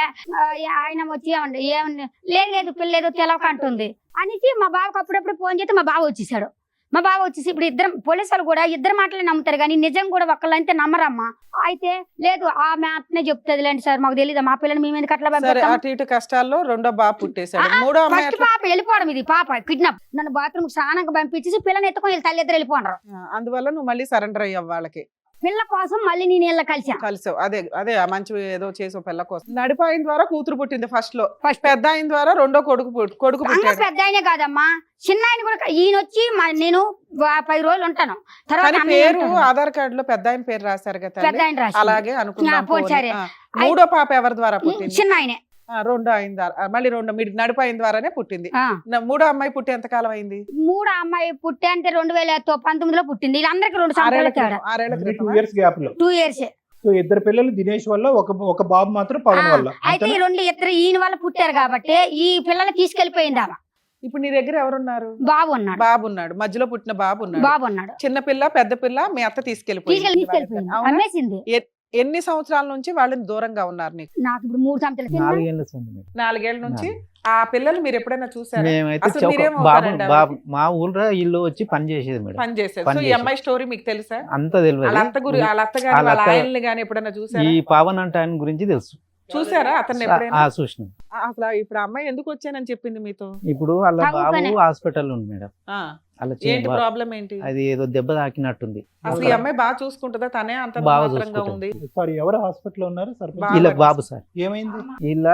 ఆయన వచ్చి ఏమన్నా లేదు పిల్లేదు తెలవక అంటుంది అనేసి మా బావకు అప్పుడప్పుడు ఫోన్ చేస్తే మా బావ వచ్చేసాడు. మా బావ వచ్చేసి ఇప్పుడు ఇద్దరు పోలీసు వాళ్ళు కూడా ఇద్దరు మాటలే నమ్ముతారు కానీ నిజం కూడా ఒక్కళ్ళంతే నమ్మరమ్మా. అయితే లేదు ఆమె అట్నే చెప్తుంది లేండి సార్, మాకు తెలియదు మా పిల్లని మేము ఎందుకు అట్లా సరే, అటు ఇటు కష్టాల్లో రెండో బాబు పుట్టేశాడు. మూడో అమ్మాయి ఫస్ట్ పాప వెళ్ళిపోవడం, ఇది పాప కిడ్నాప్. నన్ను బాత్రూమ్ స్నానంగా పంపించేసి పిల్లని ఎత్తుకొని తల్లి ఇద్దరు వెళ్ళిపోండ్రు. అందువల్ల నువ్వు మళ్ళీ సరెండర్ అయ్యావు వాళ్ళకి. పిల్ల కోసం మళ్ళీ నేను ఇలా కలిసావు. అదే మంచి ఏదో చేసావు పిల్ల కోసం. నడిపాయిన ద్వారా కూతురు పుట్టింది ఫస్ట్ లో. ఫస్ట్ పెద్ద ఆయన ద్వారా రెండో కొడుకు పుట్టాడు. పెద్ద ఆయనే కాదమ్మా, చిన్న ఆయన కూడా. ఈయన వచ్చి నేను 10 రోజులు ఉంటాను. తర్వాత పేరు ఆధార్ కార్డు లో పెద్ద ఆయన పేరు రాశారు కదా, పెద్ద ఆయన రాసి అలాగే అనుకున్నాం. సరే. మూడో పాప ఎవరి ద్వారా పుట్టింది? చిన్న ఆయనే. రెండో ఆయన ద్వారా, మళ్ళీ మీరు నడిపాయిన ద్వారానే పుట్టింది. మూడో అమ్మాయి పుట్టి ఎంత కాలం అయింది? మూడో అమ్మాయి పుట్టి అంటే 2019లో పుట్టింది. వీళ్ళందరికీ 2 సంవత్సరాల తేడా. 6 2 years గ్యాప్ లో 2 years. సో ఇద్దరు పిల్లలు దినేష్ వల్ల, ఒక బాబు మాత్రం పవన్ వల్ల. అయితే ఈ ఇద్దరు ఈయన వల్ల పుట్టారు కాబట్టి ఈ పిల్లల్ని తీసుకెళ్లిపోయింది ఆమె. ఇప్పుడు నీ దగ్గర ఎవరున్నారు? బాబు ఉన్నాడు. మధ్యలో పుట్టిన బాబు ఉన్నాడు. చిన్న పిల్ల పెద్ద పిల్ల మీ అత్త తీసుకెళ్లిపోయింది. అమ్మేసింది. ఎన్ని సంవత్సరాల నుంచి వాళ్ళని దూరంగా ఉన్నారు నీకు? నాకు ఇప్పుడు 3 సంవత్సరాలు. 4 ఏళ్ల నుంచి. ఆ పిల్లలు మీరు ఎప్పుడైనా చూసారా? మా ఊళ్ళో ఇల్లు వచ్చి పని చేసేది మేడం. పని చేసేది. సో ఈ అమ్మాయి స్టోరీ మీకు తెలుసా? అంత తెలియదు. వాళ్ళ అత్త గాని వాళ్ళ ఆయన్ని గాని ఎప్పుడైనా చూసారా? ఈ పవన్ అంటే ఆయన గురించి తెలుసు. చూసారా అతన్ని ఎప్పుడైనా? చూసిన. అసలు ఇప్పుడు అమ్మాయి ఎందుకు వచ్చానని చెప్పింది మీతో? ఇప్పుడు వాళ్ళ బాబు హాస్పిటల్ ఉంది మేడం. ఏంటి ప్రాబ్లం ఏంటి? అది ఏదో దెబ్బ తాకినట్టుంది. అసలు ఈ అమ్మాయి బాగా చూసుకుంటుందా? తనే అంత మాత్రంగా ఉంది. సారీ, ఎవరు హాస్పిటల్ ఉన్నారు? వీళ్ళ బాబు సార్. ఏమైంది? వీళ్ళ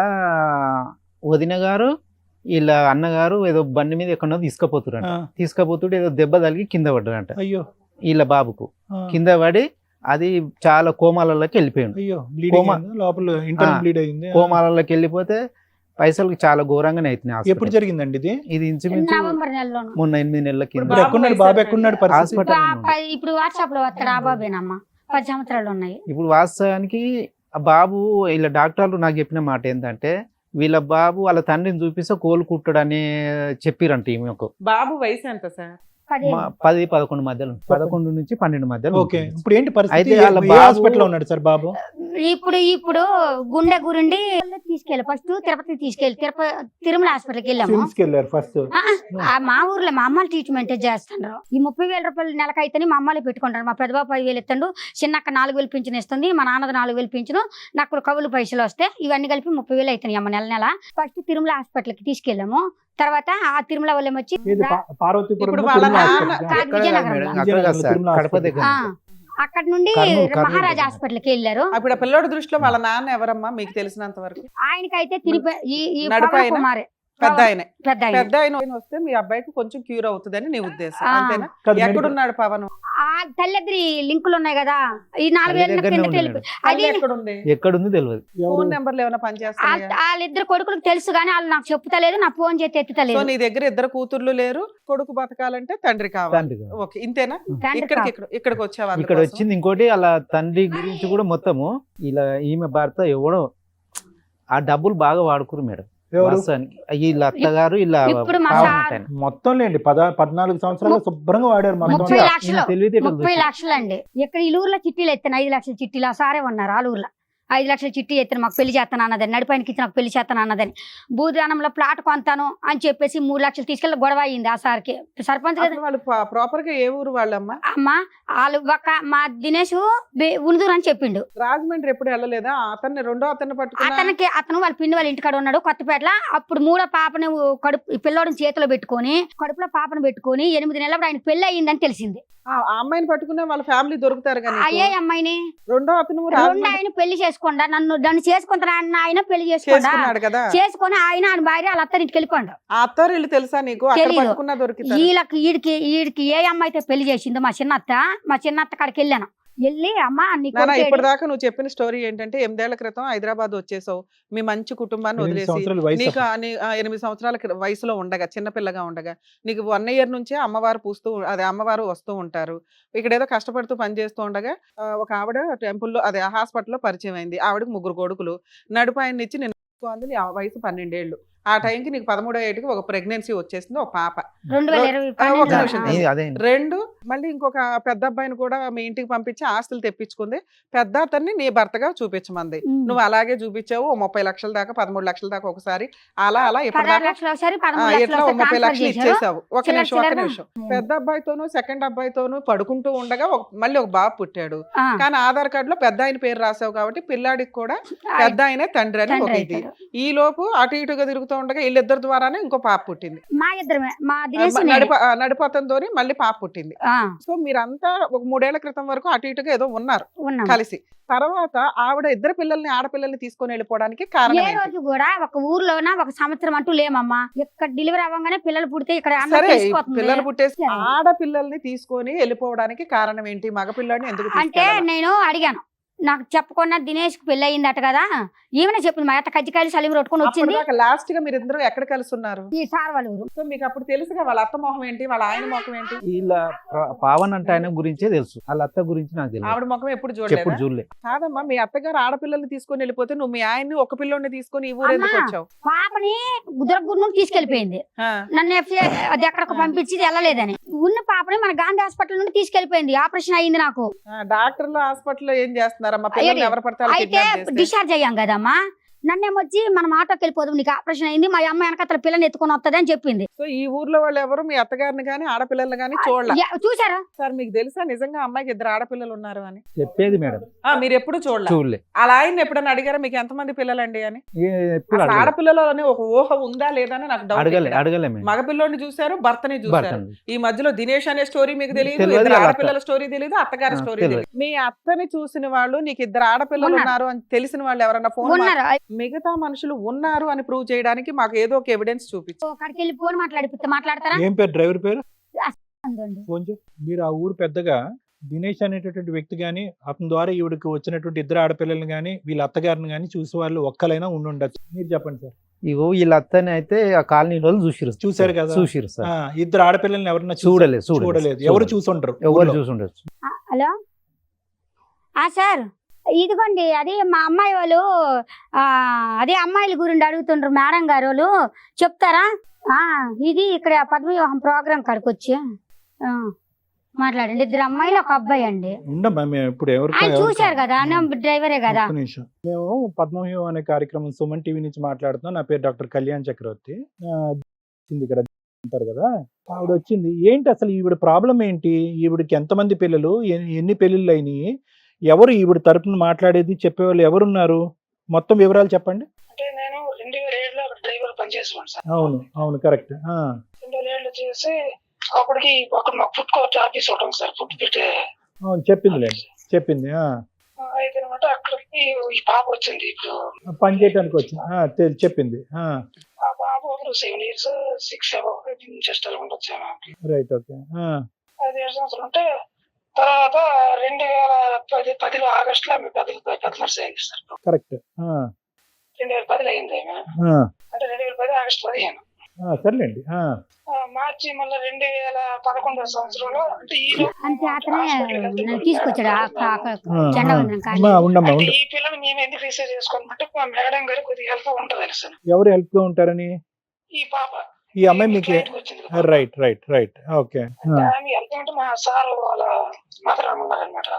వదిన గారు వీళ్ళ అన్నగారు ఏదో బండి మీద ఎక్కడో తీసుకపోతుంటే ఏదో దెబ్బ తగిలి కింద పడ్డారంట. అయ్యో. వీళ్ళ బాబుకు కింద పడి అది చాలా కోమాలలోకి వెళ్ళిపోయింది. కోమాలలోకి వెళ్ళిపోతే పైసలు చాలా ఘోరంగానే అవుతున్నాయి. ఎప్పుడు జరిగిందండి ఇది? ఇది ఇంచుమించు మొన్న 8 నెలల కింద. బాబు ఎక్కడున్నాడు? హాస్పిటల్. ఇప్పుడు వాట్సాప్ లో వస్తాడు. ఆ బాబేనమ్మా, 10 సంవత్సరాలు ఉన్నాయి. ఇప్పుడు వాస్తవానికి ఆ బాబు వీళ్ళ డాక్టర్లు నాకు చెప్పిన మాట ఏంటంటే వీళ్ళ బాబు వాళ్ళ తండ్రిని చూపిస్తే కోలుకుంటాడని చెప్పిరంట. ఈమెకు బాబు వయసు ఎంత సార్? 10-11 మధ్యలో, 11 నుంచి 12 మధ్యలో. ఇప్పుడు ఏంటి పరిస్థితి? హాస్పిటల్ ఉన్నాడు సార్ బాబు. ఇప్పుడు గుండె గురుండి తీసుకెళ్ళి ఫస్ట్ తిరుపతి తిరుమల హాస్పిటల్కి వెళ్ళాము. ఫస్ట్ మా ఊర్లో మా అమ్మాయిలు ట్రీట్మెంట్ చేస్తున్నారు. ఈ 30,000 రూపాయలు నెలకైతే మా అమ్మాయిలు పెట్టుకుంటారు. మా పెద్దబాబు 10,000 ఇస్తాడు, చిన్నక్క 4,000 పింఛన్ ఇస్తుంది, మా నాన్నది 4,000 పింఛను, నాకు కవులు పైసలు వస్తాయి. ఇవన్నీ కలిపి 30,000 అవుతాయి అమ్మ నెల. ఫస్ట్ తిరుమల హాస్పిటల్కి తీసుకెళ్ళాము. తర్వాత ఆ తిరుమల వాళ్ళం వచ్చి అక్కడ నుండి మహారాజా హాస్పిటల్కి వెళ్ళారు. అప్పుడు పిల్లోడి దృష్టిలో వాళ్ళ నాన్న ఎవరమ్మా మీకు తెలిసినంత వరకు? ఆయనకైతే పెద్ద ఆయన వస్తే మీ అబ్బాయికి కొంచెం క్యూర్ అవుతుందని నీ ఉద్దేశం, అంతేనా? ఎక్కడున్నాడు పవన్? తల్లిద్రి లింకులు ఉన్నాయి కదా, ఈ 4 ఏళ్ళ ఎక్కడుంది తెలియదు. ఫోన్ నెంబర్లు ఏమైనా పనిచేస్తాయి? వాళ్ళిద్దరు కొడుకులకు తెలుసు కానీ వాళ్ళు నాకు చెప్తలేదు, నా ఫోన్ చేతి ఎత్తుతలేదు. నీ దగ్గర 2 కూతుర్లు లేరు, కొడుకు బతకాలంటే తండ్రి కావాలి. ఓకే, ఇంతేనా? ఇక్కడికి వచ్చావా? ఇక్కడ వచ్చింది ఇంకోటి, అలా తండ్రి గురించి కూడా మొత్తము ఇలా ఈమె భర్త ఎవడో ఆ డబ్బులు బాగా వాడుకురు మేడం. వీళ్ళ అత్తగారు ఇలా మొత్తం లేండి 14 సంవత్సరాలు శుభ్రంగా వాడారు. 30 లక్షలు అండి. ఇక్కడ ఈ ఊర్లో చిట్టీలు ఎత్తాను, 5 లక్షల చిట్టీలు. ఆ సారే ఉన్నారు ఆ ఊర్లో. 5 లక్షల చిట్టి ఎత్తాను మాకు పెళ్లి చేస్తాను అన్నదని, నడిపాయనకి ఇచ్చి నాకు పెళ్లి చేస్తాను అన్నదని, భూదానంలో ప్లాట్ కొంతాను అని చెప్పేసి 3 లక్షలు తీసుకెళ్ళి గొడవ అయింది ఆ సార్కి. సర్పంచ్ కదా అసలు వాళ్ళు ప్రాపర్ గా ఏ ఊరు వాళ్ళమ్మా? అమ్మ, వాళ్ళు మా దినేష్ ఉనిదూరు అని చెప్పిండు. రాజమండ్రి ఎప్పుడు వెళ్ళలేదా? అతన్ని రెండో అతన్ని పట్టుకున్నా? అతను వాళ్ళ పిండి వాళ్ళ ఇంటికాడ ఉన్నాడు కొత్తపేటలో. అప్పుడు 3వ పాపని పిల్లోడిని చేతిలో పెట్టుకొని కడుపులో పాపను పెట్టుకొని 8 నెలలప్పుడు ఆయన పెళ్లి అయ్యిందని తెలిసింది. ఆ అమ్మాయిని పట్టుకునే వాళ్ళ ఫ్యామిలీ దొరుకుతారు కానీ అయ్యే అమ్మాయిని రెండో అతను రెండు ఆయన పెళ్లి చేసుకోండా, నన్ను చేసుకుంటారా అన్న ఆయన పెళ్లి చేసుకున్నాడు కదా, చేసుకొని ఆయన భార్య వాళ్ళ అత్తరింటికి వెళ్ళిపోండు. ఆ అత్తారు ఇల్లు తెలుసా నీకు? అక్కడ తెలీదు. పట్టుకున్నా దొరికింది. వీడికి ఏ అమ్మాయి అయితే పెళ్లి చేసిందో మా చిన్నత్త కాడికి వెళ్ళాను. వెళ్ళి అమ్మా ఇప్పటిదాకా నువ్వు చెప్పిన స్టోరీ ఏంటంటే 8 ఏళ్ల క్రితం హైదరాబాద్ వచ్చేసావు, మీ మంచి కుటుంబాన్ని 8 వదిలేసి సంవత్సరాల వయసు నీకు 8 సంవత్సరాల వయసులో ఉండగా చిన్నపిల్లగా ఉండగా నీకు 1 ఇయర్ నుంచే అమ్మవారు అమ్మవారు వస్తూ ఉంటారు. ఇక్కడ ఏదో కష్టపడుతూ పని చేస్తూ ఉండగా ఒక ఆవిడ టెంపుల్లో హాస్పిటల్లో పరిచయం అయింది. ఆవిడకి 3 కొడుకులు, నడుపు ఆయన ఇచ్చి నేను నీ వయసు 12 ఏళ్ళు. ఆ టైంకి నీకు 13వ ఏటికి ఒక ప్రెగ్నెన్సీ వచ్చేసింది, ఒక పాప. 2 మళ్ళీ ఇంకొక పెద్ద అబ్బాయిని కూడా మీ ఇంటికి పంపించి ఆస్తులు తెప్పించుకుంది. పెద్ద అతన్ని నీ భర్తగా చూపించమంది. నువ్వు అలాగే చూపించావు. 30 లక్షల దాకా 13 లక్షల దాకా ఒకసారి అలా ఎట్లా 30 లక్షలు ఇచ్చేసావు. ఒక నిమిషం. పెద్ద అబ్బాయితోనూ సెకండ్ అబ్బాయితోనూ పడుకుంటూ ఉండగా మళ్ళీ ఒక బాబు పుట్టాడు. కానీ ఆధార్ కార్డు లో పెద్ద ఆయన పేరు రాసావు కాబట్టి పిల్లాడికి కూడా పెద్ద ఆయనే తండ్రి అని ఒక ఇది. ఈ లోపు అటు ఇటుగా తిరుగుతూ ఉండగా వీళ్ళిద్దరి ద్వారానే ఇంకో పాప పుట్టింది. నడుపు అతనితో మళ్ళీ పాప పుట్టింది. సో మీరంతా ఒక 3 ఏళ్ల క్రితం వరకు అటు ఇటుగా ఏదో ఉన్నారు కలిసి. తర్వాత ఆవిడ ఇద్దరు ఆడపిల్లల్ని తీసుకొని వెళ్ళిపోవడానికి కారణం ఏ రోజు కూడా ఒక ఊర్లోన ఒక సంవత్సరం అంటూ లేమమ్మా. ఇక్కడ డెలివరీ అవ్వగానే పిల్లలు పుడితే ఇక్కడ పిల్లలు పుట్టేసి ఆడపిల్లల్ని తీసుకొని వెళ్ళిపోవడానికి కారణం ఏంటి? మగపిల్లని ఎందుకు అంటే నేను అడిగాను, నాకు చెప్పకుండా దినేష్ కి పెళ్లి అయిందట కదా, ఈమెనే చెప్పింది. మా అత్త కజ్జికాయలు సలీం కొట్టుకొని వచ్చింది. లాస్ట్ గా మీరు ఇద్దరు ఎక్కడ కలుస్తున్నారు? ఈ సార్ వాళ్ళ ఊరు. సో మీకు అప్పుడు తెలుసుగా వాళ్ళ అత్త మొహం ఏంటి, వాళ్ళ ఆయన మొహం ఏంటి? ఇలా పావన్ అంటే ఆయన గురించే తెలుసు, వాళ్ళ అత్త గురించి నాకు తెలుసు. ఆవిడ ముఖం ఎప్పుడు చూడలే. కాదమ్మా, మీ అత్తగారు ఆడపిల్లల్ని తీసుకొని వెళ్ళిపోతే నువ్వు మీ ఆయన్ని ఒక పిల్లోని తీసుకొని ఈ ఊరు ఎందుకు వచ్చావు? పాపని గుర్రం తీసుకెళ్లిపోయింది. నన్ను అది ఎక్కడికి పంపించి వెళ్ళలేదని ఉన్న పాపని మన గాంధీ హాస్పిటల్ నుండి తీసుకెళ్లిపోయింది. ఆపరేషన్ అయ్యింది నాకు. డాక్టర్లు హాస్పిటల్లో ఏం చేస్తున్నారమ్మా? పిల్లల్ని ఎవరు పడతారు? అయితే డిశ్చార్జ్ అయ్యాం కదమ్మా. నన్నేమొచ్చి మనం ఆటోకి వెళ్ళిపోదాం, నీకు ఆపరేషన్ అయింది, మా అమ్మ వెనకతల పిల్లని ఎత్తుకొని వస్తుంది అని చెప్పింది. సో ఈ ఊర్లో వాళ్ళు ఎవరు మీ అత్తగారిని కానీ ఆడపిల్లల్ని కానీ చూడలే? చూసారా సార్? మీకు తెలుసా నిజంగా అమ్మాయికి 2 ఆడపిల్లలు ఉన్నారు అని? చెప్పేది మేడం. మీరు ఎప్పుడు చూడలే? అలా ఆయన ఎప్పుడన్నా అడిగారా మీకు ఎంతమంది పిల్లలండి అని? ఆడపిల్లలు అని ఒక ఊహ ఉందా లేదా అని నాకు డౌట్. మగపిల్లోని చూసారు, భర్తని చూసారు. ఈ మధ్యలో దినేష్ అనే స్టోరీ మీకు తెలియదు, ఆడపిల్లల స్టోరీ తెలియదు, అత్తగారి స్టోరీ తెలియదు. మీ అత్తని చూసిన వాళ్ళు, నీకు 2 ఆడపిల్లలు ఉన్నారు అని తెలిసిన వాళ్ళు ఎవరన్నా ఫోన్ మిగతా మనుషులు ఉన్నారు అని ప్రూవ్ చేయడానికి మాకు ఏదో ఒక ఎవిడెన్స్ చూపించు. ఫోన్ మాట్లాడతారా? ఏం పేరు? డ్రైవర్ పేరు? ఫోన్ చేయి. మీరు ఆ ఊరు పెద్దగా దినేష్ అనేటటువంటి వ్యక్తి గాని, అతని ద్వారా ఈవిడికి వచ్చినటువంటి 2 ఆడపిల్లల్ని గాని, వీళ్ళ అత్తగారిని గాని చూసే వాళ్ళు ఒక్కలైనా ఉండుండొచ్చు. మీరు చెప్పండి సార్. ఇగో వీళ్ళ అత్తని అయితే ఆ కాలనీ వాళ్ళు చూసారు కదా. చూసిరు సార్. 2 ఆడపిల్లల్ని ఎవరన్నా చూడలేదు. ఎవరు చూసుంటారు? ఎవరు చూసుండొచ్చు. హలో సార్, ఇదిగోండి అది మా అమ్మాయి వాళ్ళు అదే అమ్మాయిల గురించి అడుగుతుండ్రు మేడం గారు, వాళ్ళు చెప్తారా? ఇది ఇక్కడ పద్మవ్యూహం ప్రోగ్రాం కాడికి వచ్చి మాట్లాడండి. 2 అమ్మాయిలు 1 అబ్బాయి అండి. చూశారు కదా, డ్రైవరే కదా. మేము పద్మవ్యూహం అనే కార్యక్రమం సుమన్ టీవీ నుంచి మాట్లాడుతున్నాం. నా పేరు డాక్టర్ కళ్యాణ్ చక్రవర్తి. ఇక్కడ అంటారు కదా, ఆవిడ వచ్చింది. ఏంటి అసలు ఈవిడ ప్రాబ్లం ఏంటి? ఈవిడికి ఎంతమంది పిల్లలు, ఎన్ని పెళ్ళిళ్ళు అయినాయి, ఎవరు ఈవిడ తరపున మాట్లాడేది, చెప్పేవాళ్ళు ఎవరున్నారు? మొత్తం వివరాలు చెప్పండి. నేను 2007లో డ్రైవర్ పనిచేసాను సార్. అవును కరెక్ట్. 2007లో చేసి అప్పటికి మాకు ఫుడ్ కోర్ట్ ఆఫీస్ ఉంటుంది సార్. ఫుడ్ పెట్టే చెప్పింది. అయితే అనమాట అక్కడికి ఈ పాప వచ్చింది. ఇప్పుడు పని చేయడానికి వచ్చింది చెప్పింది. ఆ పాప 7 years 6 జస్ట్ అలా ఉండొచ్చు. Right, okay. 5 సంవత్సరాలు ఉంటే తర్వాత 2010 ఆగస్టులో ఆమె పెద్ద నర్స్ అయింది సార్. కరెక్ట్. 2010 అయింది ఆమె. అంటే 2010 ఆగస్టు 15. సర్లేండి. మార్చి మళ్ళీ 2011 సంవత్సరంలో అంటే ఈ పిల్లలు మేము ఎందుకు రిసీవ్ చేసుకోమంటే మా మేడం గారు కొద్దిగా హెల్ప్ ఉంటది సార్. ఎవరు హెల్ప్ గా ఉంటారని? ఈ పాప ఈ అమ్మాయి మీకు క్లయింట్కి వచ్చింది కదా. రైట్ రైట్ రైట్ ఓకే అంటే ఆమె వెళ్తుంటే మా సార్ వాళ్ళ మదర్ ఉన్నారనమాట.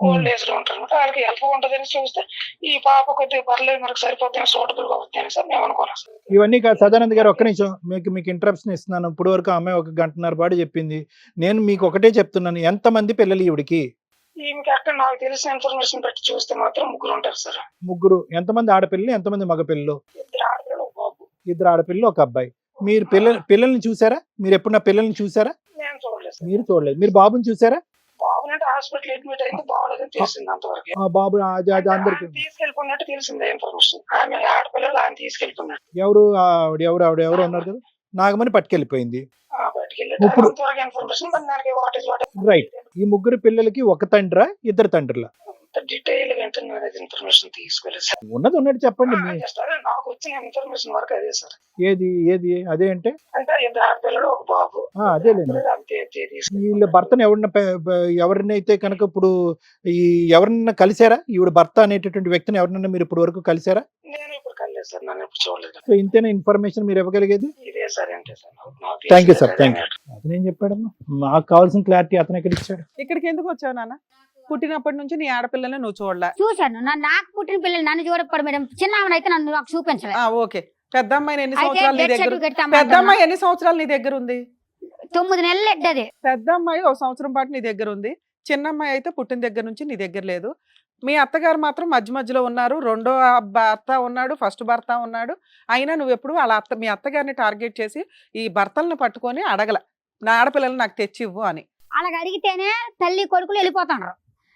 ఓల్డ్ ఏజ్ లో ఉంటారు అనమాట. వాళ్ళకి హెల్ప్ ఉంటదని చూస్తే ఈ పాప కొద్దిగా పర్లేదు మనకు సరిపోతుంది, సూటబుల్ గా అవుతుంది సార్ మేము అనుకోవాలి సార్. ఇవన్నీ కాదు సదానంద్ గారు, ఒక్క నిమిషం మీకు ఇంటరప్షన్ ఇస్తున్నాను. ఇప్పుడు వరకు ఆ అమ్మాయి 1 గంటన్నర పాటు చెప్పింది. నేను మీకు ఒకటే చెప్తున్నాను, ఎంతమంది పిల్లలు ఈవిడికి? ఈమెకి అక్కడ నాకు తెలిసిన ఇన్ఫర్మేషన్ బట్టి చూస్తే మాత్రం 3 ఉంటారు సార్. 3. ఎంతమంది ఆడపిల్లలు, ఎంతమంది మగపిల్లలు? 2 ఆడపిల్లలు, 1 బాబు. 2 ఆడపిల్లలు, 1 అబ్బాయి. మీరు పిల్లల్ని చూసారా? మీరు ఎప్పుడన్నా పిల్లల్ని చూసారా? నేను చూడలేదు సార్. మీరు చూడలేదు. మీరు బాబుని చూసారా? బాబునంటే హాస్పిటల్ అడ్మిట్ అయింది, బాగోలేదని తెలిసింది అంతవరకు. ఆ బాబు అది అందరికి తీసుకెళ్ళిపోయినట్టు తెలిసింది ఇన్ఫర్మేషన్. ఆమె ఆడపిల్లలు ఆయన తీసుకెళ్ళిపోయినట్టు ఎవరు ఎవరు ఉన్నారు కదా, నాగమని పట్టుకెళ్ళిపోయింది. బయటికి ఇప్పుడు- అంతవరకు ఇన్ఫర్మేషన్. మరి దానికి వాట్ ఇస్ వాట్ రైట్. ఈ 3 పిల్లలకి 1 తండ్రా, 2 తండ్రులా? డీటెయిల్ గా ఇన్ఫర్మేషన్ తీసుకోలేదు సార్. ఉన్నట్టు చెప్పండి. Just అదే నాకు వచ్చిన ఇన్ఫర్మేషన్ వరకు అదే సార్. ఏది అదే అంటే? అంటే 2 ఆడపిల్లలు, 1 బాబు. అదేలేండి. అంతే వీళ్ళ భర్తను ఎవరినైతే కనుక ఇప్పుడు ఎవరినైనా కలిసారా? ఈవిడ భర్త అనేటటువంటి వ్యక్తిని ఎవరినైనా మీరు ఇప్పుడు వరకు కలిసారా? నేను ఇప్పుడు కలేదు సార్, నన్ను ఇప్పుడు చూడలేదు. సో ఇంతేనా ఇన్ఫర్మేషన్ మీరు ఇవ్వగలిగేది? ఇదే సార్ అంటే సార్ నాకు థ్యాంక్ యూ సార్, తెలిసింది థ్యాంక్ యూ. అతను ఏం చెప్పాడమ్మా? మాకు కావాల్సిన క్లారిటీ అతను ఎక్కడ ఇచ్చాడు? ఇక్కడికి ఎందుకు వచ్చావు నాన్న? పుట్టినప్పటి నుంచి నీ ఆడపిల్లని నువ్వు చూడలే. చూశాను నాకు పుట్టిన పిల్లలు నన్ను చూడకపోవడం మేడం. చిన్న అయితే నన్ను నాకు చూపించలేదు. ఓకే. పెద్ద అమ్మాయి ఎన్ని అయితే సంవత్సరాలు నీ డెత్ దగ్గర? సర్టిఫికెట్ పెద్ద తెమ్మంటున్నా. అమ్మాయి ఎన్ని సంవత్సరాలు నీ దగ్గర ఉంది? 9 నెలలు ఎడ్డది. పెద్ద అమ్మాయి 1 సంవత్సరం పాటు నీ దగ్గర ఉంది. చిన్న అమ్మాయి అయితే పుట్టిన దగ్గర నుంచి నీ దగ్గర లేదు. మీ అత్తగారు మాత్రం మధ్యలో ఉన్నారు. 2వ భర్త ఉన్నాడు, ఫస్ట్ భర్త ఉన్నాడు. అయినా నువ్వు ఎప్పుడు మీ అత్తగారిని టార్గెట్ చేసి ఈ భర్తలను పట్టుకొని అడగల, నా ఆడపిల్లలు నాకు తెచ్చి ఇవ్వు అని. అలాగ అడిగితేనే తల్లి కొడుకులు వెళ్ళిపోతాడు.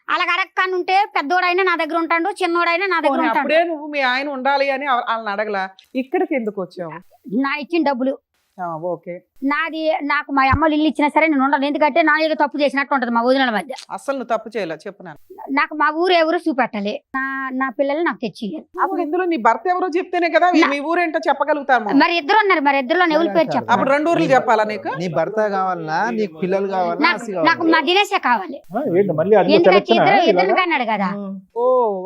అలాగ అడగకాని ఉంటే పెద్దోడైనా నా దగ్గర ఉంటాడు, చిన్నోడైనా నా దగ్గర పోనీ ఉంటాడు. అప్పుడే నువ్వు మీ ఆయన ఉండాలి అని వాళ్ళని అడగలా. ఇక్కడికి ఎందుకు వచ్చావు? నా ఇచ్చిన డబ్బులు ఓకే. నాకు మా అమ్మలు ఇల్లు ఇచ్చినా సరే నేను ఉండను. ఎందుకంటే నా ఏదో తప్పు చేసినట్టు ఉంటది మా వదినల మధ్య. అసలు నువ్వు తప్పు చేయలే చెప్పు. నాకు మా ఊరు ఎవరు చూపెట్టాలి, నా పిల్లలు నాకు తెచ్చి. అప్పుడు ఇందులో నీ భర్త ఎవరో చెప్తేనే కదా మీ ఊరేంటో చెప్పగలుగుతాము. మరి 2 ఉన్నారు, మరి 2లో ఎవరి పేరు చెప్పాలి? అప్పుడు 2 ఊర్లు చెప్పాలా నీకు? నీ భర్త కావాలన్నా, నీకు పిల్లలు కావాలన్నా, నాకు మా దినేశే కావాలి. ఏంటి మళ్ళీ అది ఎందుకంటే ఇద్దరు కన్నాడు కదా.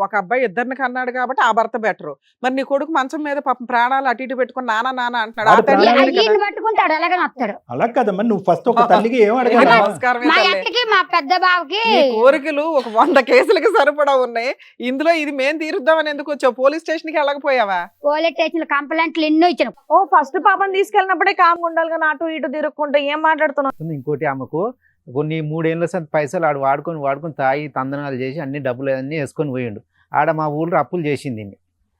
ఒక అబ్బాయి 2 కన్నాడు కాబట్టి ఆ భర్త బెటరు. మరి నీ కొడుకు మంచం మీద పాపం ప్రాణాలు అటు ఇటు పెట్టుకుని నాన్న అంటున్నాడు. ఆ తల్లి లేదు కదా. ఈయన పట్టుకుంటాడు, అలాగే వస్తాడు. అలా కదమ్మా, నువ్వు ఫస్ట్ ఒక తల్లికి ఏం అడగాలి? నమస్కారమే మా తల్లి. అత్తకి మా పెద్ద బావకి నీ కోరికలు ఒక 100 కేసులకి సరిపడా ఉన్నాయి. ఇందులో ఇది మేం తీరుద్దామని ఎందుకు వచ్చావు? పోలీస్ స్టేషన్ కి వెళ్ళకపోయావా? పోలీస్ స్టేషన్ కంప్లైంట్లు ఎన్నో ఇచ్చాను. ఫస్ట్ పాపని తీసుకెళ్ళినప్పుడే కామ్ ఉండాలి కానీ అటు ఇటు తిరుక్కుంటే ఏం మాట్లాడుతున్నావు? ఇంకోటి ఆమెకు కొన్ని 3 ఏళ్ళ సంత పైసలు ఆడు వాడుకొని తాగి తందనాలు చేసి అన్ని డబ్బులు అన్ని వేసుకొని పోయిండు. ఆడ మా ఊళ్ళో అప్పులు చేసింది.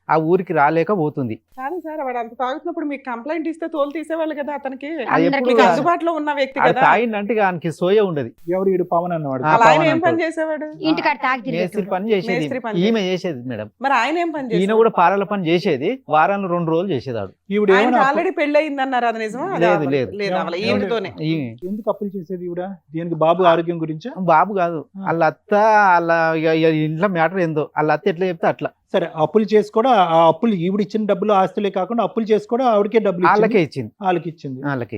ఆ ఊరికి రాలేకపోతుంది. కాదు సార్, వాడు అంత తాగుతున్నప్పుడు మీకు కంప్లైంట్ ఇస్తే తోలు తీసేవాళ్ళు కదా అతనికి. అందరికీ మీకు అందుబాటులో ఉన్న వ్యక్తి ఆడ కదా. తాగిందంటే ఆయనకి సోయ ఉండదు. ఎవరు ఈడు పవన్ అన్నవాడు? ఆ, అలా ఆయన పవన్ ఏం పని అంటాడు. చేసేవాడు? ఇంటికాడ తాగి మేస్త్రి తిరిగి పని చేసేది మేస్త్రి పని ఈమె చేసేది మేడం. మరి ఆయన ఏం పని ఈయన చేసేవాడు? కూడా పారాల పని చేసేది. వారాలు 2 రోజులు చేసేదాడు. ఈవిడ ఆయనకి ఏమన్నా ఆల్రెడీ పెళ్లి అయింది అన్నారు, అది నిజమా? అది లేదు, అవ్వలేదు. లేదు. లేదు అవ్వలేదు. ఈవిడతోనే. ఎందుకు అప్పులు చేసేది ఈవిడ? దీనికి బాబు ఆరోగ్యం గురించా? బాబు కాదు, వాళ్ళ అత్త వాళ్ళ ఇంట్లో మ్యాటర్ ఏందో వాళ్ళ అత్త ఎట్లా చెప్తే అట్లా. సరే, అప్పులు చేసి కూడా ఆ అప్పులు ఈవిడ ఇచ్చిన డబ్బులు ఆస్తులే కాకుండా అప్పులు చేసి కూడా ఆవిడకే డబ్బులు వాళ్ళకే ఇచ్చింది. వాళ్ళకి ఇచ్చింది. ఓకే.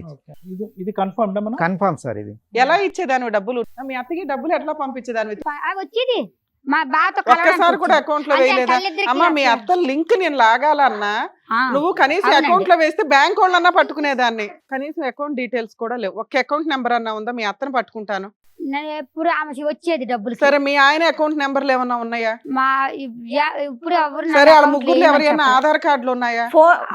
ఇది కన్ఫర్మ్ మనం కన్ఫర్మ్ సార్. ఇది ఎలా ఇచ్చేదాని డబ్బులు? మీ అత్తకి డబ్బులు ఎట్లా పంపించేదాని? వచ్చేది మా బావతో ఒక్కసారి కూడా అకౌంట్ లో వేయలేదా? అమ్మా, మీ అత్త లింక్ నేను లాగాలన్నా నువ్వు కనీసం అవునండి. అకౌంట్ లో వేస్తే బ్యాంక్ వాళ్ళన్నా పట్టుకునేదాన్ని. కనీసం అకౌంట్ డీటెయిల్స్ కూడా లేవు. ఒక అకౌంట్ నెంబర్ అన్నా ఉందా? మీ అత్తను పట్టుకుంటాను. నేను ఎప్పుడు ఆమె వచ్చేది డబ్బులు. సరే, మీ ఆయన అకౌంట్ నెంబర్లు ఏమన్నా ఉన్నాయా? మా ఇప్పుడు ఎవరు నా సరే, వాళ్ళ account ముగ్గురు లో ఎవరైనా ఏమని ఆధార్ కార్డులు ఉన్నాయా?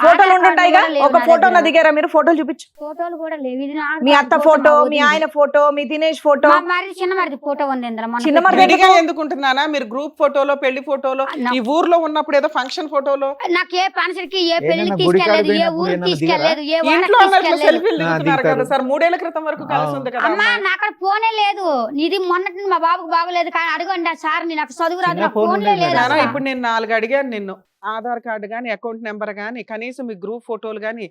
ఫోటోలు ఉంటుంటాయిగా, ఒక ఫోటోలో దిగారా మీరు? ఫోటోలు చూపించు. ఫోటోలు కూడా లేవు. ఇది నా మీ అత్త ఫోటో, మీ ఆయన ఫోటో, మీ దినేష్ ఫోటో. మా మరిది చిన్న మరిది ఫోటో ఉంది ఇందులో. మొన్న చిన్న మరిది విడిగా ఎందుకుంటున్నానా? మీరు గ్రూప్ ఫోటోలో, పెళ్లి ఫోటోలో, ఈ ఊర్లో ఉన్నప్పుడు ఏదో ఫంక్షన్ ఫోటోలో, నాకు ఏ ఫంక్షన్ కి ఏ ఏదైనా పెళ్లికి గుడి తీసుకెళ్లేదు, ఏ కాడికి ఊరికి పోయినప్పుడు తీసుకెళ్లేదు, ఏ ఇంట్లో వాడకి ఉన్నట్లు తీసుకెళ్లేదు. సెల్ఫీలు దిగుతున్నారు దిగుతారు. కదా సార్. 3 ఏళ్ల క్రితం వరకు కలిసి ఉంది కదా అమ్మా, అమ్మాయి. నాకు అక్కడ ఫోనే లేదు. ఇది మొన్నటి మా బాబుకు బాగోలేదు కానీ అడగండి సార్, నాకు చదువు రాదు, చిన్న నాకు ఫోన్ ఫోన్లే ఉండేది లేదు మేడం. నానా, అసలు. ఇప్పుడు నేను 4 అడిగాను నిన్ను. ఆధార్ కార్డు గానీ, అకౌంట్ నెంబర్ గానీ, కనీసం మీ గ్రూప్ ఫోటోలు గానీ,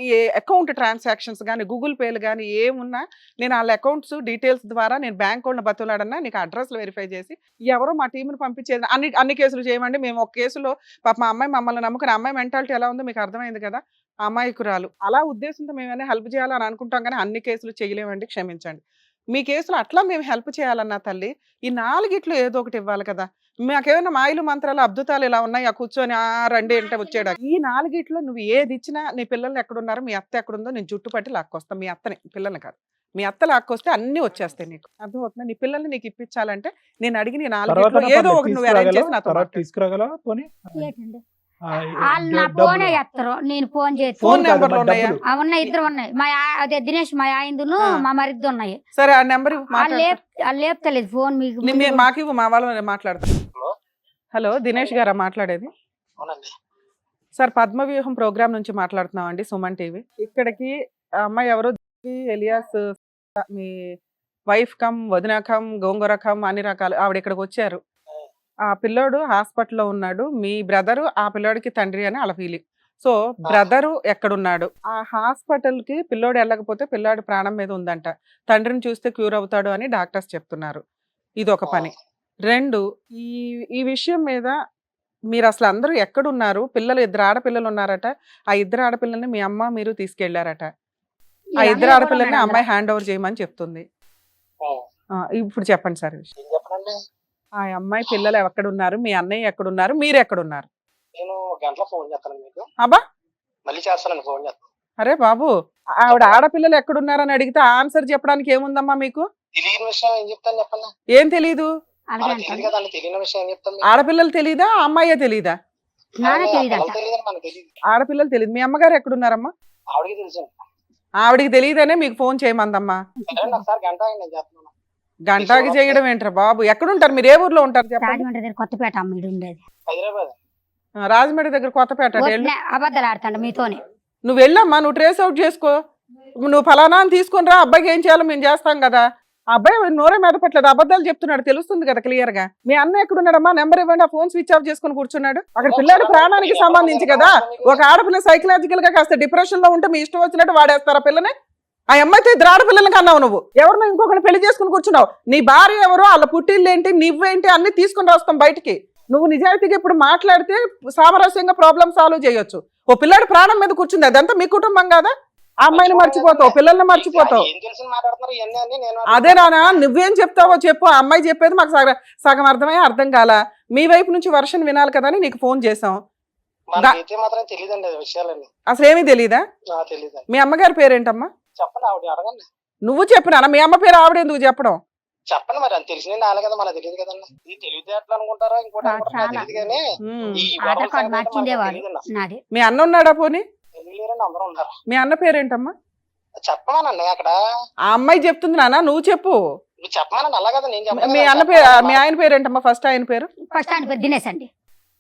ఈ అకౌంట్ ట్రాన్సాక్షన్స్ గానీ, గూగుల్ పేలు గానీ ఏమున్నా నేను వాళ్ళ అకౌంట్స్ డీటెయిల్స్ ద్వారా నేను బ్యాంక్ వాళ్ళని బతులాడన్నా నీకు అడ్రస్లు వెరిఫై చేసి ఎవరో మా టీంని పంపించేది. అన్ని కేసులు చేయమండి. మేము ఒక కేసులో మా అమ్మాయి మమ్మల్ని నమ్ముకుని, అమ్మాయి మెంటాలిటీ ఎలా ఉందో మీకు అర్థమైంది కదా. అమాయకురాలు. అలా ఉద్దేశంతో మేమైనా హెల్ప్ చేయాలని అనుకుంటాం కానీ అన్ని కేసులు చేయలేమండి, క్షమించండి. మీ కేసులో అట్లా మేము హెల్ప్ చేయాలన్నా తల్లి, ఈ 4 ఏదో ఒకటి ఇవ్వాలి కదా. మాకేమైనా మాయలు మంత్రాలు అద్భుతాలు ఇలా ఉన్నాయా కూర్చొని రండి అంటే వచ్చాడు. ఈ 4 నువ్వు ఏది ఇచ్చినా నీ పిల్లలు ఎక్కడున్నారు, మీ అత్త ఎక్కడుందో నేను జుట్టు పట్టి లాక్కొస్తాను. మీ అత్తని, పిల్లల్ని కాదు, మీ అత్త లాక్కొస్తే అన్ని వచ్చేస్తాయి నీకు. అర్థమవుతుందా? నీ పిల్లల్ని నీకు ఇప్పించాలంటే నేను అడిగిన ఈ 4 ఏదో ఒకటి నువ్వు అరేంజ్ చేసి నాతో మాట్లాడు. తీసుకురాగలవా పోనీ? ఏంటండి? వాళ్ళు నా ఫోనే చేస్తారు, నేను ఫోన్ చేసి. ఫోన్ నెంబర్లు ఉన్నాయా? ఉన్నాయి, 2 ఉన్నాయి. అదే దినేష్ మా ఆయనదును మా మరిది ఉన్నాయి. సరే ఆ నెంబర్ వాళ్ళు లేపుతలేదు ఫోన్. మీకు మాకు ఇవ్వు, మా వాళ్ళు మాట్లాడతారు. హలో, దినేష్ గారా మాట్లాడేది? సార్, పద్మవ్యూహం ప్రోగ్రామ్ నుంచి మాట్లాడుతున్నాం అండి, సుమన్ టీవీ. ఇక్కడికి ఆ అమ్మాయి ఎవరో ఎలియాస్, మీ వైఫ్ కమ్ వదిన కమ్ గోంగూర కమ్ అన్ని రకాలు ఆవిడ ఇక్కడికి వచ్చారు. ఆ పిల్లోడు హాస్పిటల్లో ఉన్నాడు. మీ బ్రదరు ఆ పిల్లోడికి తండ్రి అని వాళ్ళ ఫీలింగ్. సో బ్రదరు ఎక్కడున్నాడు? ఆ హాస్పిటల్ కి పిల్లోడు వెళ్ళకపోతే పిల్లాడు ప్రాణం మీద ఉందంట. తండ్రిని చూస్తే క్యూర్ అవుతాడు అని డాక్టర్స్ చెప్తున్నారు. ఇది ఒక పని. 2, ఈ విషయం మీద మీరు అసలు అందరూ ఎక్కడున్నారు? పిల్లలు 2 ఆడపిల్లలు ఉన్నారట. ఆ 2 ఆడపిల్లల్ని మీ అమ్మ మీరు తీసుకెళ్లారట. ఆ 2 ఆడపిల్లల్ని అమ్మాయి హ్యాండ్ ఓవర్ చేయమని చెప్తుంది. ఇప్పుడు చెప్పండి సార్. ఆ అమ్మాయి పిల్లలు ఎక్కడున్నారు, మీ అన్నయ్య ఎక్కడున్నారు, మీరు ఎక్కడున్నారు? నేను గంటలో ఫోన్ చేస్తాను మీకు. అబ్బా, మళ్ళీ చేస్తాను, ఫోన్ చేస్తాను. అరే బాబు, ఆవిడ ఆడపిల్లలు ఎక్కడున్నారని అడిగితే ఆన్సర్ చెప్పడానికి ఏముందమ్మా మీకు? తెలియని విషయం ఏం చెప్తాను చెప్పండి. ఏం తెలీదు? తెలియదు కదండి, తెలియని విషయం ఏం చెప్తాను. ఆడపిల్లలు తెలీదా, అమ్మాయే తెలీదా? తెలియదు, మనకు తెలియదు. ఆడపిల్లలు తెలియదు. మీ అమ్మగారు ఎక్కడున్నారమ్మా? ఆవిడకి తెలుసు. ఆవిడికి తెలియదనే మీకు ఫోన్ చేయమందమ్మా. ఒకసారి గంట నేను చేస్తున్నాను. గంటకి చేయడం ఏంట్రా బాబు? ఎక్కడుంటారు మీరు? ఏ ఊర్లో ఉంటారు చెప్పండి? రాజమండ్రి దగ్గర కొత్తపేట అమ్మిడు ఉండేది. హైదరాబాద్. రాజమండ్రి దగ్గర కొత్తపేట. అబద్ధాలు ఆడతాండ మీతోనే. నువ్వు వెళ్ళమ్మా, నువ్వు ట్రేస్ అవుట్ చేసుకో. నువ్వు ఫలానా అని తీసుకుని రా, అబ్బాయికి ఏం చేయాలో మేము చేస్తాం కదా. ఆ అబ్బాయి నోరే మీద పెట్టలేదు, అబద్ధాలు చెప్తున్నాడు, తెలుస్తుంది కదా క్లియర్ గా. మీ అన్న ఎక్కడున్నాడమ్మా? నెంబర్ ఇవ్వండి. ఆ ఫోన్ స్విచ్ ఆఫ్ చేసుకుని కూర్చున్నాడు. అక్కడ పిల్లాడు ప్రాణానికి సంబంధించి కదా. ఒక ఆడపిల్ల సైకలాజికల్ గా కాస్త డిప్రెషన్ లో ఉంటే మీ ఇష్టం వచ్చినట్టు వాడేస్తారా పిల్లని? ఆ అమ్మాయితో 2 ఆడపిల్లలకి అన్నావు నువ్వు. ఎవరినో ఇంకొకరిని పెళ్లి చేసుకుని కూర్చున్నావు. నీ భార్య ఎవరు, వాళ్ళ పుట్టిల్లు ఏంటి, నువ్వేంటి అన్ని తీసుకుని రాస్తాం బయటికి. నువ్వు నిజాయితీగా ఇప్పుడు మాట్లాడితే సామరస్యంగా ప్రాబ్లమ్ సాల్వ్ చేయొచ్చు. ఓ పిల్లాడు ప్రాణం మీద కూర్చుంది, అదంతా మీ కుటుంబం కదా. ఆ అమ్మాయిని మర్చిపోతావు, పిల్లల్ని మర్చిపోతావు. అదే నానా, నువ్వేం చెప్తావో చెప్పు. ఆ అమ్మాయి చెప్పేది మాకు సగం అర్థమయ్యే అర్థం కాల. మీ వైపు నుంచి వర్షన్ వినాలి కదా అని నీకు ఫోన్ చేసాం. అసలు ఏమీ తెలీదా? మీ అమ్మగారి పేరేంటమ్మా? నువ్వు చెప్పినా? మీ అమ్మ పేరు ఆవిడ ఎందుకు చెప్పడం? చెప్పండి మరి, అది తెలిసిన నాలే కదా, మనకు తెలియదు కదండి. ఇది తెలివితే ఎట్లా అనుకుంటారో ఇంకోటి తెలియదు కానీ మీ అన్న ఉన్నాడా పోనీ? అందరూ ఉన్నారు. మీ అన్న పేరేంటమ్మా? చెప్పమానండి అక్కడ. ఆ అమ్మాయి చెప్తుంది నాన్న, నువ్వు చెప్పు. నువ్వు చెప్పమానండి, అలా కదా నేను చెప్పాను. మీ అన్న పేరు, మీ ఆయన పేరేంటమ్మా? ఫస్ట్ ఆయన పేరు? ఫస్ట్ ఆయన పేరు దినేష్ అండి.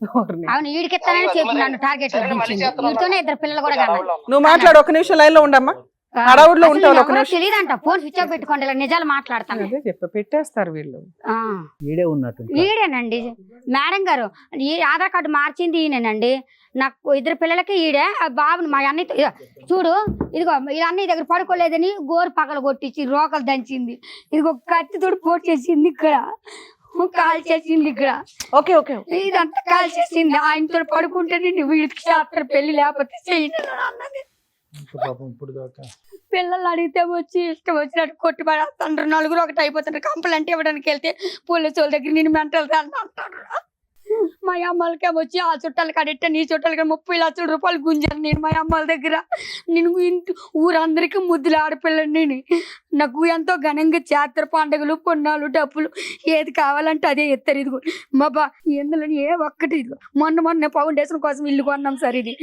అవును, వీడికిస్తానని చెప్పి నన్ను టార్గెట్ వీడితోనే 2 పిల్లలు కూడా కన్నా. నువ్వు మాట్లాడు, 1 నిమిషం లైన్ లో ఉండమ్మా. హడావుడిలో ఉంటావు. తెలియదంట, ఫోన్ స్విచ్ ఆఫ్ పెట్టుకోండి, నిజాలు మాట్లాడతాను. పెట్టేస్తారు వీళ్ళు. ఈడేనండి మేడం గారు, ఈ ఆధార్ కార్డు మార్చింది ఈయనండి. నాకు 2 పిల్లలకి ఈడే. ఆ బాబుని మా అన్నయ్య చూడు, ఇదిగో ఈ అన్నయ్య దగ్గర పడుకోలేదని గోరు పగలు కొట్టించి రోకలు దంచింది. ఇదిగో కత్తి తోడు పోటు చేసింది, ఇక్కడ కాల్ చేసింది, ఇక్కడ ఓకే ఓకే ఇదంతా కాల్ చేసింది. ఆయనతో పడుకుంటేనే వీడికి శాస్త్రం పెళ్లి లేకపోతే చేయను అన్నది. పిల్లలు అడిగితే వచ్చి ఇష్టం వచ్చినట్టు కొట్టి పడేస్తాండ్రు. 4 ఒకటి అయిపోతుండ్రు. కంప్లైంట్ ఇవ్వడానికి వెళ్తే పోలీసు వాళ్ళ దగ్గర నేను మెంటల్ అంటాడు. మా అమ్మలకే వచ్చి ఆ చుట్టాలు కడితే నీ చుట్టాలకి 30 లక్షల రూపాయలు గుంజాను నేను మా అమ్మల దగ్గర. నేను ఊరందరికీ ముద్దులు ఆడపిల్లని. నాకు ఎంతో ఘనంగా జాతర పండుగలు, పొన్నాలు, డబ్బులు ఏది కావాలంటే అదే ఎత్తారు. ఇదిగో మా బా ఎందులో ఏ ఒక్కటి. ఇదిగో మొన్న ఫౌండేషన్ కోసం ఇల్లు కొన్నాం సార్. ఇది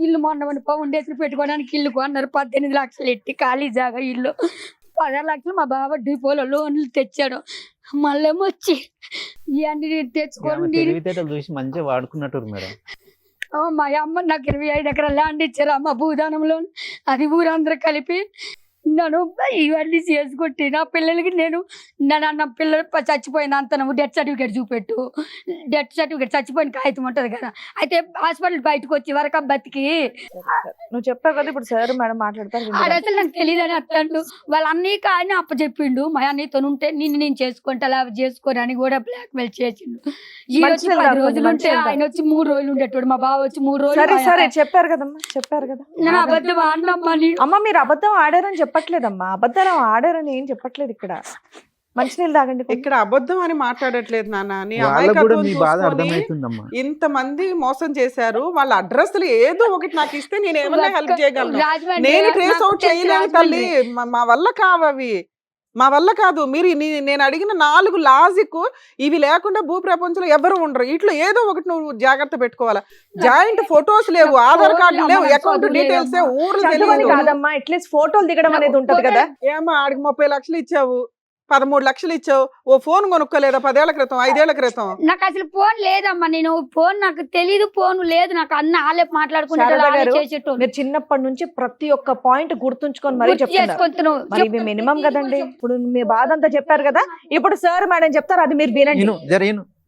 ఇల్లు మొన్న ఫౌండేషన్ పెట్టుకోవడానికి ఇల్లు కొన్నారు. 18 లక్షలు ఎట్టి ఖాళీ జాగా ఇల్లు. 16 లక్షలు మా బాబా డిపోలో లోన్లు తెచ్చాడు. మళ్ళీ వచ్చి ఇవన్నీ తెచ్చుకోండి చూసి మంచిగా వాడుకున్నట్టు మేడం. మా అమ్మ నాకు 25 ఎకరాల ల్యాండ్ ఇచ్చారు అమ్మ భూదానంలో. అది ఊరందరూ కలిపి నన్ను ఇవన్నీ చేసుకుంటే నా పిల్లలకి నేను నా పిల్లలు చచ్చిపోయిన అంత నువ్వు డెత్ సర్టిఫికేట్ చూపెట్టు. డెత్ సర్టిఫికేట్ చచ్చిపోయిన కాగితం ఉంటుంది కదా. అయితే హాస్పిటల్ బయటకు వచ్చి వరకు బతికి నువ్వు చెప్పావు కదా ఇప్పుడు సార్ మేడం మాట్లాడతారు. అసలు నాకు తెలియదని అత్తండు. వాళ్ళ అన్నయ్య ఆయన అప్పచెప్పిండు. మా అన్నయ్యతో ఉంటే నేను చేసుకుంటే అలా చేసుకొని అని కూడా బ్లాక్ మెయిల్ చేసిండు. ఈ వచ్చి 10 రోజులు ఉంటే ఆయన వచ్చి 3 రోజులు ఉండేటోడు. మా బావ వచ్చి 3 రోజులు. సరే చెప్పారు కదమ్మా, చెప్పారు కదా. నేను అబద్ధం ఆడినమ్మా. అమ్మ మీరు అబద్ధం ఆడారని చెప్పారు చెప్పట్లేదమ్మా, అబద్ధాలు ఆడారని ఏం చెప్పట్లేదు ఇక్కడ. మంచినీళ్ళు తాగండి కొంచెం. ఇక్కడ అబద్ధం అని మాట్లాడట్లేదు నాన్న. నీ వాళ్ళకు కూడా అమాయకత్వం మీ బాధ చూసుకొని అర్థమవుతుందమ్మా. ఇంతమంది మోసం చేశారు. వాళ్ళ అడ్రస్లు ఏదో ఒకటి నాకు ఇస్తే నేను ఏమన్నా హెల్ప్ చేయగలను. రాజమండ్రి నేను ట్రేస్ నాకు అవుట్ తెలుసు చేయలేను తల్లి. రాజమండ్రి. మా వల్ల కావవి, మా వల్ల కాదు. మీరు నేను అడిగిన 4 లాజిక్ ఇవి లేకుండా భూ ప్రపంచంలో ఎవరు ఉండరు. ఇట్లా ఏదో ఒకటి నువ్వు జాగ్రత్త పెట్టుకోవాలా. జాయింట్ ఫొటోస్ లేవు, ఆధార్ కార్డు లేవు, అకౌంట్ డీటెయిల్స్ ఊర్లు చదవని తెలియదు. కాదమ్మా, అట్లీస్ట్ ఫోటోలు దిగడం అనేది ఉంటది కదా. ఏమో ఆడికి 30 లక్షలు ఇచ్చావు, 13 లక్షలు ఇచ్చావు, ఓ ఫోన్ కొనుక్కోలేదా 10 ఏళ్ల క్రితం, 5 ఏళ్ల క్రితం? నాకు అసలు ఫోన్ లేదమ్మా, నేను ఫోన్ నాకు తెలీదు, ఫోన్ లేదు నాకు. అన్న వాళ్ళే శారద మాట్లాడుకుంటారు, గారు, చేసేటోళ్ళు. మీరు చిన్నప్పటి నుంచి ప్రతి ఒక్క పాయింట్ గుర్తుంచుకొని మరీ గుర్తు చెప్తున్నారు. చేసుకుంటున్నావు. మరి ఇవి మినిమం కదండి. ఇప్పుడు మీ బాధ అంతా చెప్పారు కదా, ఇప్పుడు సార్ మేడం చెప్తారు, అది మీరు వినండి.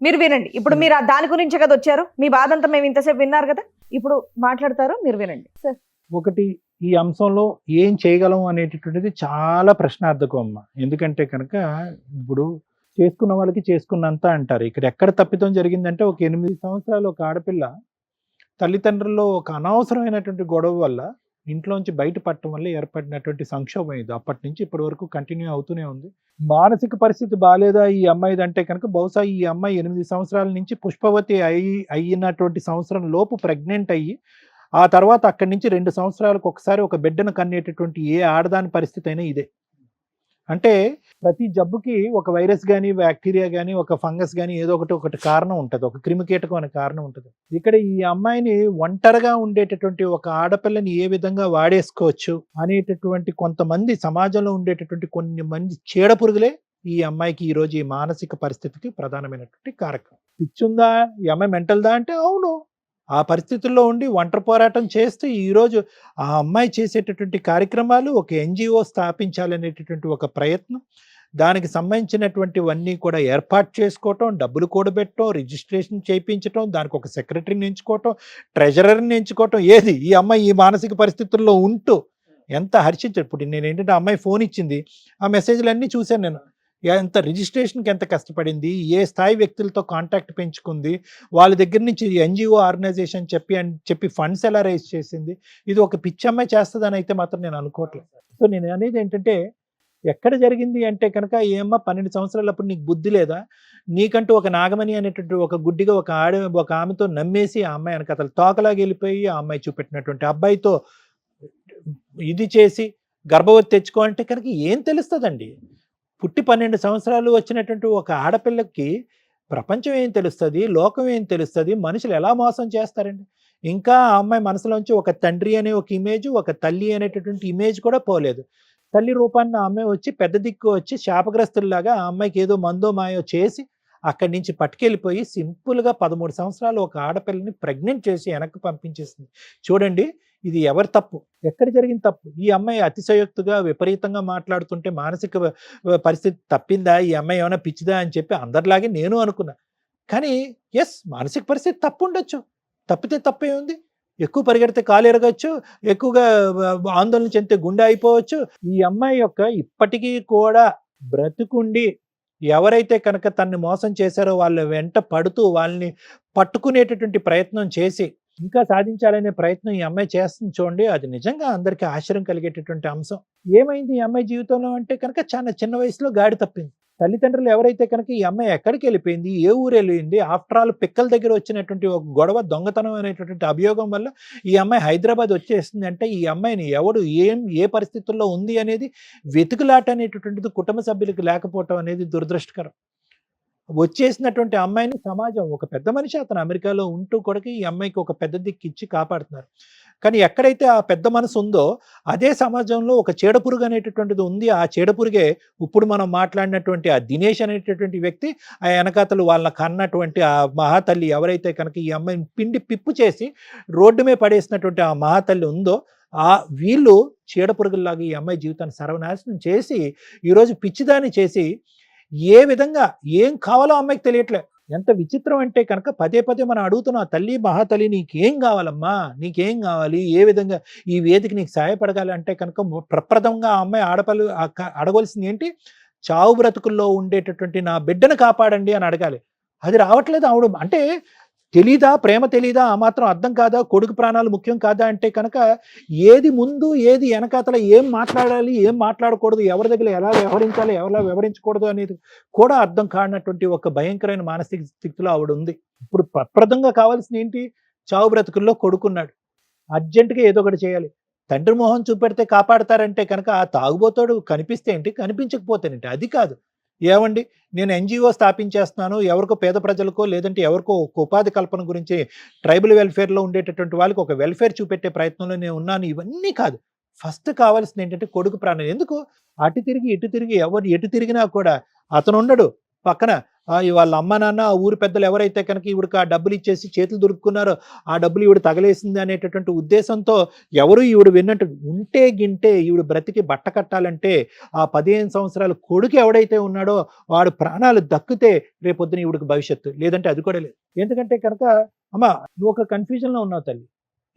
మీరు వినండి. ఇప్పుడు మీరు దాని గురించే కదా వచ్చారు. మీ బాధ అంతా మేము ఇంతసేపు విన్నారు కదా, ఇప్పుడు మాట్లాడతారు, మీరు వినండి సార్. ఒకటి, ఈ అంశంలో ఏం చేయగలం అనేటటువంటిది చాలా ప్రశ్నార్థకం అమ్మ. ఎందుకంటే కనుక ఇప్పుడు చేసుకున్న వాళ్ళకి చేసుకున్నంత అంటారు. ఇక్కడ ఎక్కడ తప్పిదం జరిగిందంటే, ఒక 8 సంవత్సరాలు ఒక ఆడపిల్ల తల్లిదండ్రుల్లో ఒక అనవసరమైనటువంటి గొడవ వల్ల ఇంట్లోంచి బయటపడటం వల్ల ఏర్పడినటువంటి సంక్షోభం ఇది. అప్పటి నుంచి ఇప్పటి వరకు కంటిన్యూ అవుతూనే ఉంది. మానసిక పరిస్థితి బాగాలేదా ఈ అమ్మాయిది అంటే కనుక, బహుశా ఈ అమ్మాయి 8 సంవత్సరాల నుంచి పుష్పవతి అయినటువంటి సంవత్సరం లోపు ప్రెగ్నెంట్ అయ్యి, ఆ తర్వాత అక్కడి నుంచి 2 సంవత్సరాలకు ఒకసారి ఒక బిడ్డను కనేటటువంటి ఏ ఆడదాని పరిస్థితి అయినా ఇదే. అంటే ప్రతి జబ్బుకి ఒక వైరస్ కానీ, బ్యాక్టీరియా కానీ, ఒక ఫంగస్ కానీ ఏదో ఒకటి కారణం ఉంటుంది, ఒక క్రిమికీటకం అనే కారణం ఉంటుంది. ఇక్కడ ఈ అమ్మాయిని ఒంటరిగా ఉండేటటువంటి ఒక ఆడపిల్లని ఏ విధంగా వాడేసుకోవచ్చు అనేటటువంటి కొంతమంది సమాజంలో ఉండేటటువంటి కొన్ని మంది చీడపురుగులే ఈ అమ్మాయికి ఈరోజు ఈ మానసిక పరిస్థితికి ప్రధానమైనటువంటి కారకం. పిచ్చుందా ఈ అమ్మాయి, మెంటల్దా అంటే అవును. ఆ పరిస్థితుల్లో ఉండి ఒంటరి పోరాటం చేస్తూ ఈరోజు ఆ అమ్మాయి చేసేటటువంటి కార్యక్రమాలు, ఒక ఎన్జిఓ స్థాపించాలనేటటువంటి ఒక ప్రయత్నం, దానికి సంబంధించినటువంటివన్నీ కూడా ఏర్పాటు చేసుకోవటం, డబ్బులు కూడబెట్టడం, రిజిస్ట్రేషన్ చేయించడం, దానికి ఒక సెక్రటరీని ఎంచుకోవటం, ట్రెజరర్ని ఎంచుకోవటం. ఏది ఈ అమ్మాయి ఈ మానసిక పరిస్థితుల్లో ఉంటూ ఎంత హర్షించాడు. ఇప్పుడు నేను ఏంటంటే, అమ్మాయి ఫోన్ ఇచ్చింది, ఆ మెసేజ్లన్నీ చూశాను నేను. ఎంత రిజిస్ట్రేషన్కి ఎంత కష్టపడింది, ఏ స్థాయి వ్యక్తులతో కాంటాక్ట్ పెంచుకుంది, వాళ్ళ దగ్గర నుంచి ఎన్జిఓ ఆర్గనైజేషన్ చెప్పి ఫండ్స్ ఎలా రైజ్ చేసింది. ఇది ఒక పిచ్చమ్మాయి చేస్తుందని అయితే మాత్రం నేను అనుకోవట్లేదు. సో నేను అనేది ఏంటంటే, ఎక్కడ జరిగింది అంటే కనుక, ఏమ్మా 12 సంవత్సరాలప్పుడు నీకు బుద్ధి లేదా? నీకంటూ ఒక నాగమణి అనేటువంటి ఒక గుడ్డిగా ఒక ఆమెతో నమ్మేసి, ఆ అమ్మాయి వెనక అతను తోకలాగా వెళ్ళిపోయి, ఆ అమ్మాయి చూపెట్టినటువంటి అబ్బాయితో ఇది చేసి గర్భవతి తెచ్చుకో అంటే కనుక ఏం తెలుస్తుందండి? పుట్టి 12 సంవత్సరాలు వచ్చినటువంటి ఒక ఆడపిల్లకి ప్రపంచం ఏం తెలుస్తుంది, లోకం ఏం తెలుస్తుంది, మనుషులు ఎలా మోసం చేస్తారండి? ఇంకా ఆ అమ్మాయి మనసులోంచి ఒక తండ్రి అనే ఒక ఇమేజ్, ఒక తల్లి అనేటటువంటి ఇమేజ్ కూడా పోలేదు. తల్లి రూపాన్ని ఆ అమ్మాయి వచ్చి పెద్ద దిక్కు వచ్చి శాపగ్రస్తుల్లాగా ఆ అమ్మాయికి ఏదో మందో మాయో చేసి అక్కడి నుంచి పట్టుకెళ్ళిపోయి సింపుల్గా 13 సంవత్సరాలు ఒక ఆడపిల్లని ప్రెగ్నెంట్ చేసి వెనక్కి పంపించేసింది. చూడండి, ఇది ఎవరి తప్పు? ఎక్కడ జరిగిన తప్పు? ఈ అమ్మాయి అతిశయోక్తిగా విపరీతంగా మాట్లాడుతుంటే మానసిక పరిస్థితి తప్పిందా, ఈ అమ్మాయి ఏమైనా పిచ్చిదా అని చెప్పి అందరిలాగే నేను అనుకున్నా. కానీ ఎస్, మానసిక పరిస్థితి తప్పు ఉండొచ్చు, తప్పితే తప్పే ఉంది. ఎక్కువ పరిగెడితే కాలు ఎరగచ్చు, ఎక్కువగా ఆందోళన చెందితే గుండె అయిపోవచ్చు. ఈ అమ్మాయి యొక్క ఇప్పటికీ కూడా బ్రతుకుండి ఎవరైతే కనుక తన్ని మోసం చేశారో వాళ్ళ వెంట పడుతూ వాళ్ళని పట్టుకునేటటువంటి ప్రయత్నం చేసి ఇంకా సాధించాలనే ప్రయత్నం ఈ అమ్మాయి చేస్తుంది. చూడండి, అది నిజంగా అందరికీ ఆశ్చర్యం కలిగేటటువంటి అంశం. ఏమైంది ఈ అమ్మాయి జీవితంలో అంటే కనుక, చాలా చిన్న వయసులో గాడి తప్పింది. తల్లిదండ్రులు ఎవరైతే కనుక ఈ అమ్మాయి ఎక్కడికి వెళ్ళిపోయింది, ఏ ఊరు వెళ్ళింది, ఆఫ్టర్ ఆల్ పిక్కల దగ్గర వచ్చినటువంటి ఒక గొడవ, దొంగతనం అనేటటువంటి అభియోగం వల్ల ఈ అమ్మాయి హైదరాబాద్ వచ్చేస్తుంది అంటే, ఈ అమ్మాయిని ఎవడు ఏ పరిస్థితుల్లో ఉంది అనేది వెతుకులాట అనేటటువంటిది కుటుంబ సభ్యులకు లేకపోవటం అనేది దురదృష్టకరం. వచ్చేసినటువంటి అమ్మాయిని సమాజం, ఒక పెద్ద మనిషి అతను అమెరికాలో ఉంటూ కూడా ఈ అమ్మాయికి ఒక పెద్ద దిక్కు ఇచ్చి కాపాడుతున్నారు. కానీ ఎక్కడైతే ఆ పెద్ద మనసు ఉందో అదే సమాజంలో ఒక చీడపురుగు అనేటటువంటిది ఉంది. ఆ చీడపురుగే ఇప్పుడు మనం మాట్లాడినటువంటి ఆ దినేష్ అనేటటువంటి వ్యక్తి, ఆ వెనకాతలు వాళ్ళ కన్నటువంటి ఆ మహాతల్లి ఎవరైతే కనుక ఈ అమ్మాయిని పిండి పిప్పు చేసి రోడ్డు మీద పడేసినటువంటి ఆ మహాతల్లి ఉందో, వీళ్ళు చీడపురుగుల్లాగా ఈ అమ్మాయి జీవితాన్ని సర్వనాశనం చేసి ఈరోజు పిచ్చిదాన్ని చేసి ఏ విధంగా ఏం కావాలో అమ్మాయికి తెలియట్లే. ఎంత విచిత్రం అంటే కనుక పదే పదే మనం అడుగుతున్నాం, తల్లి మహాతల్లి నీకేం కావాలమ్మా, నీకేం కావాలి, ఏ విధంగా ఈ వేదిక నీకు సహాయపడగాలి అంటే కనుక ప్రప్రథంగా ఆ అమ్మాయి ఆడపల్లి అడగవలసింది ఏంటి? చావు బ్రతుకుల్లో ఉండేటటువంటి నా బిడ్డను కాపాడండి అని అడగాలి. అది రావట్లేదు ఆవిడ. అంటే తెలీదా? ప్రేమ తెలీదా? ఆ మాత్రం అర్థం కాదా? కొడుకు ప్రాణాలు ముఖ్యం కాదా అంటే కనుక ఏది ముందు ఏది వెనకాతల, ఏం మాట్లాడాలి ఏం మాట్లాడకూడదు, ఎవరి దగ్గర ఎలా వ్యవహరించాలి ఎలా వ్యవహరించకూడదు అనేది కూడా అర్థం కానటువంటి ఒక భయంకరమైన మానసిక స్థితిలో ఆవిడ ఉంది. ఇప్పుడు ప్రప్రదంగా కావాల్సిన ఏంటి? చావు బ్రతుకుల్లో కొడుకున్నాడు, అర్జెంటుగా ఏదో ఒకటి చేయాలి. తండ్రి మొహం చూపెడితే కాపాడతారంటే కనుక ఆ తాగుబోతాడు కనిపిస్తే ఏంటి, కనిపించకపోతేనేంటి, అది కాదు. ఏమండి, నేను ఎన్జిఓ స్థాపించేస్తున్నాను, ఎవరికో పేద ప్రజలకో లేదంటే ఎవరికో ఒక ఉపాధి కల్పన గురించి ట్రైబల్ వెల్ఫేర్లో ఉండేటటువంటి వాళ్ళకి ఒక వెల్ఫేర్ చూపెట్టే ప్రయత్నంలో నేను ఉన్నాను, ఇవన్నీ కాదు. ఫస్ట్ కావాల్సింది ఏంటంటే కొడుకు ప్రాణం. ఎందుకు అటు తిరిగి ఇటు తిరిగి ఎవరు ఎటు తిరిగినా కూడా అతను ఉండడు పక్కన. వాళ్ళ అమ్మ నాన్న ఆ ఊరు పెద్దలు ఎవరైతే కనుక ఈవిడికి ఆ డబ్బులు ఇచ్చేసి చేతులు దొరుకున్నారో ఆ డబ్బులు ఈవిడ తగలేసింది అనేటటువంటి ఉద్దేశంతో ఎవరు ఈవిడ విన్నట్టు ఉంటే గింటే ఈవిడ బ్రతికి బట్ట కట్టాలంటే ఆ 15 సంవత్సరాల కొడుకు ఎవడైతే ఉన్నాడో వాడు ప్రాణాలు దక్కితే రేపొద్దున ఈవిడికి భవిష్యత్తు, లేదంటే అది కూడా లేదు. ఎందుకంటే కనుక అమ్మ నువ్వు ఒక కన్ఫ్యూజన్లో ఉన్నావు తల్లి.